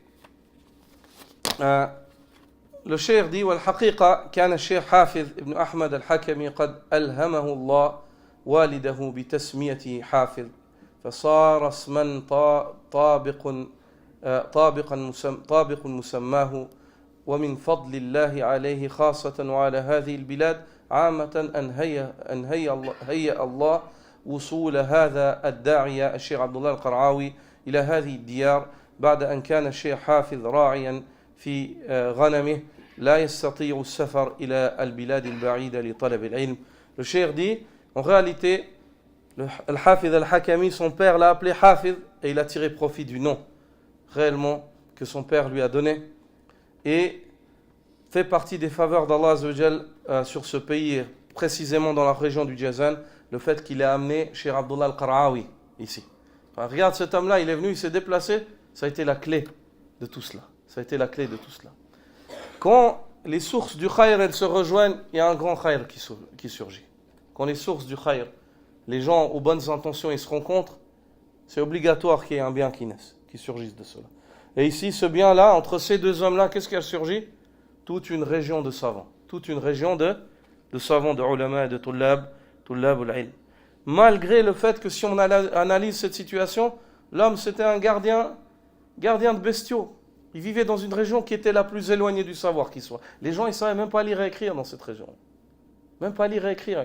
le cheikh dit والحقيقة كان الشيخ حافظ ابن أحمد الحكمي قد ألهمه الله والده بتسميته حافظ فصار اسما طابق مسماه ومن فضل الله عليه خاصة وعلى هذه البلاد عامة أن هيأ الله وصول هذا الداعية الشيخ عبد الله القرعاوي إلى هذه الديار بعد أن كان الشيخ حافظ راعيا في غنمه لا يستطيع السفر إلى البلاد البعيدة لطلب العلم. Le cheikh dit, en réalité, le Hafidh al-Hakami, son père l'a appelé Hafidh et il a tiré profit du nom réellement que son père lui a donné et fait partie des faveurs d'Allah Azza wa Jal sur ce pays, précisément dans la région du Jazan, le fait qu'il ait amené Cheikh Abdullah al-Qaraawi ici. Enfin, regarde cet homme-là, il est venu, il s'est déplacé, ça a été la clé de tout cela. Ça a été la clé de tout cela. Quand les sources du khayr elles se rejoignent, il y a un grand khayr qui surgit. Quand les sources du khayr, les gens aux bonnes intentions, ils se rencontrent, c'est obligatoire qu'il y ait un bien qui naisse, qui surgisse de cela. Et ici, ce bien-là, entre ces deux hommes-là, qu'est-ce qui a surgi? Toute une région de savants, toute une région de savants, de ulama, de tullab al-ilm. Malgré le fait que si on analyse cette situation, l'homme c'était un gardien de bestiaux. Il vivait dans une région qui était la plus éloignée du savoir qui soit. Les gens, ils ne savaient même pas lire et écrire dans cette région. Même pas lire et écrire.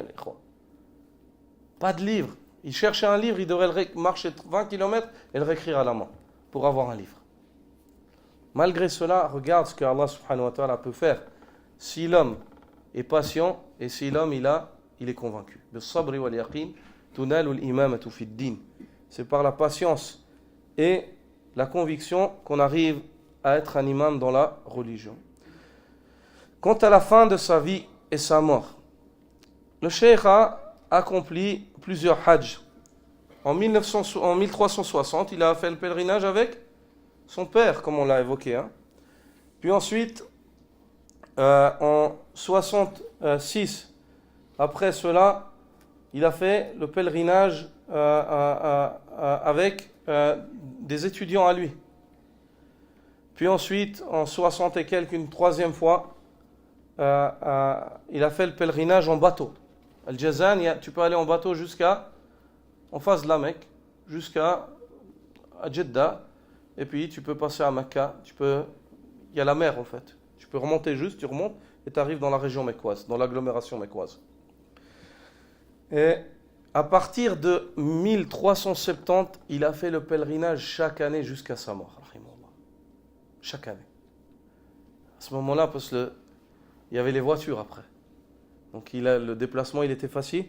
Pas de livre. Il cherchait un livre, il devrait marcher 20 km et le réécrire à la main pour avoir un livre. Malgré cela, regarde ce que Allah subhanahu wa ta'ala peut faire. Si l'homme est patient et si l'homme il est convaincu. Bis-sabri wal yaqin tunalu al-imamatu fi ad-din. C'est par la patience et la conviction qu'on arrive à être un imam dans la religion. Quant à la fin de sa vie et sa mort, le cheikh a accompli plusieurs hajj En 1360, il a fait le pèlerinage avec son père, comme on l'a évoqué. Hein. Puis ensuite, en 66, après cela, il a fait le pèlerinage avec des étudiants à lui. Puis ensuite, en 60 et quelques, une troisième fois, il a fait le pèlerinage en bateau. Al-Jazan, tu peux aller en bateau en face de la Mecque, jusqu'à Jeddah, et puis tu peux passer à Mecca. Il y a la mer en fait. Tu peux remonter tu remontes et tu arrives dans la région mecquoise, dans l'agglomération mecquoise. Et à partir de 1370, il a fait le pèlerinage chaque année jusqu'à sa mort. Chaque année. À ce moment-là, parce qu'il y avait les voitures après. Donc le déplacement, il était facile.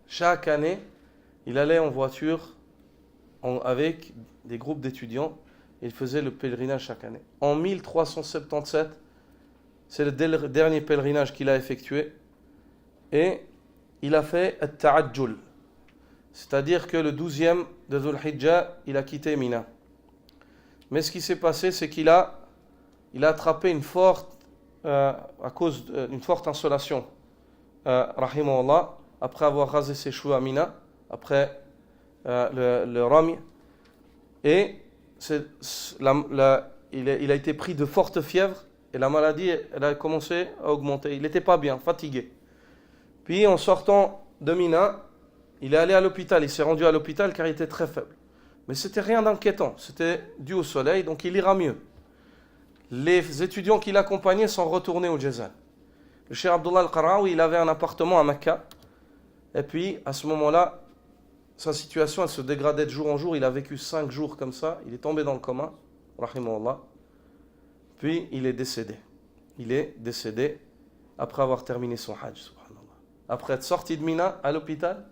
Chaque année, il allait en voiture avec des groupes d'étudiants. Il faisait le pèlerinage chaque année. En 1377, c'est le dernier pèlerinage qu'il a effectué. Et il a fait At-Ta'ajjul. C'est-à-dire que le 12e de Dhul Hijjah, il a quitté Mina. Mais ce qui s'est passé, c'est qu'il a attrapé à cause d'une forte insolation, rahimahullah, après avoir rasé ses cheveux à Mina, après le Rami. Et il a été pris de forte fièvre et la maladie elle a commencé à augmenter. Il n'était pas bien, fatigué. Puis en sortant de Mina, il est allé à l'hôpital. Il s'est rendu à l'hôpital car il était très faible. Mais c'était rien d'inquiétant. C'était dû au soleil, donc il ira mieux. Les étudiants qui l'accompagnaient sont retournés au Jazan. Le Cheikh Abdullah Al-Qara'awi, il avait un appartement à Mecca. Et puis, à ce moment-là, sa situation, elle se dégradait de jour en jour. Il a vécu 5 jours comme ça. Il est tombé dans le coma, rahimahullah. Puis, il est décédé. Il est décédé après avoir terminé son hajj, subhanallah. Après être sorti de Mina, à l'hôpital,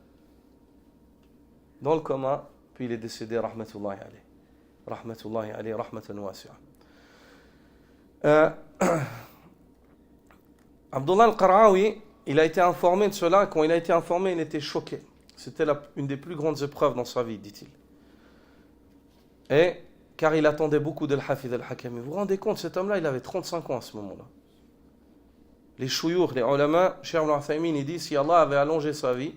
dans le coma, puis il est décédé, rahmatullahi alayhi. Rahmatullahi alayhi, rahmatan wasi'a. Abdullah Al-Qara'awi, il a été informé de cela. Quand il a été informé, il était choqué. C'était une des plus grandes épreuves dans sa vie, dit-il. Et car il attendait beaucoup de l'Hafid al-Hakami. Vous vous rendez compte, cet homme-là, il avait 35 ans à ce moment-là. Les chouyours, les ulama, Cheikh Al-Uthaymin, il dit, si Allah avait allongé sa vie,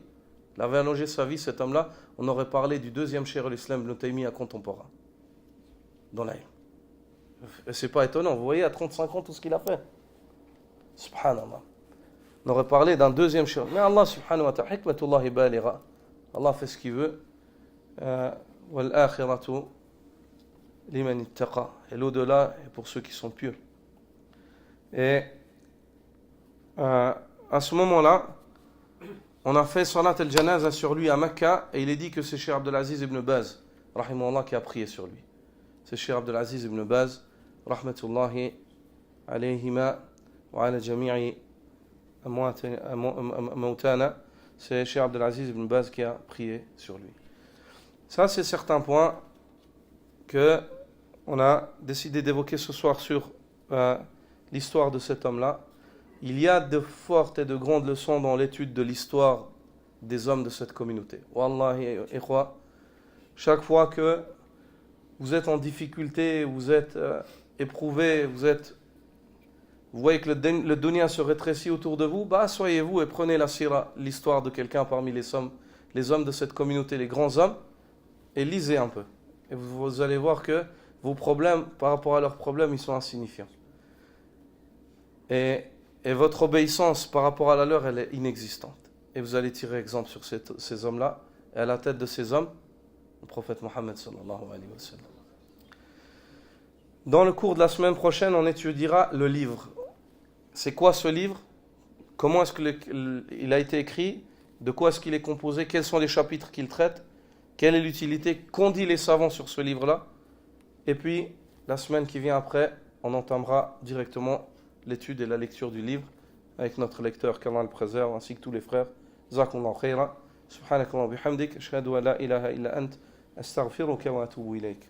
cet homme-là, on aurait parlé du deuxième Cheikh al-Islam Ibn Taymiyyah contemporain. Dans l'air. C'est pas étonnant, vous voyez à 35 ans tout ce qu'il a fait. Subhanallah. On aurait parlé d'un deuxième Cheikh. Mais Allah subhanahu wa ta'ala, hikmatullahi baligha. Allah fait ce qu'il veut. Wal akhiratu liman ittaqa. Et l'au-delà est pour ceux qui sont pieux. Et à ce moment-là, on a fait salat al-janaza sur lui à Mecca et il est dit que c'est Cheikh Abdelaziz ibn Baz, rahimahullah, qui a prié sur lui. C'est Cheikh Abdelaziz ibn Baz, rahmatullahi alayhima wa ala jami'i Mautana, c'est Cheikh Abdelaziz ibn Baz qui a prié sur lui. Ça, c'est certains points que on a décidé d'évoquer ce soir sur l'histoire de cet homme-là. Il y a de fortes et de grandes leçons dans l'étude de l'histoire des hommes de cette communauté. Wallahi, ikhwa, chaque fois que vous êtes en difficulté, vous êtes éprouvé, vous voyez que le dunya se rétrécit autour de vous, asseyez-vous et prenez la sira, l'histoire de quelqu'un parmi les hommes de cette communauté, les grands hommes, et lisez un peu. Et vous allez voir que vos problèmes, par rapport à leurs problèmes, ils sont insignifiants. Et votre obéissance par rapport à la leur, elle est inexistante. Et vous allez tirer exemple sur ces hommes-là. Et à la tête de ces hommes, le prophète Mohammed sallallahu alayhi wa sallam. Dans le cours de la semaine prochaine, on étudiera le livre. C'est quoi ce livre? Comment est-ce qu'il a été écrit? De quoi est-ce qu'il est composé? Quels sont les chapitres qu'il traite? Quelle est l'utilité qu'ont dit les savants sur ce livre-là? Et puis, la semaine qui vient après, on entamera directement l'étude et la lecture du livre avec notre lecteur, qu'Allah le préserve, ainsi que tous les frères. Jazakumullahu khayran. Subhanakallah bihamdik. Ashhadu an la ilaha illa ant. Astaghfiruka wa atubu ilayk.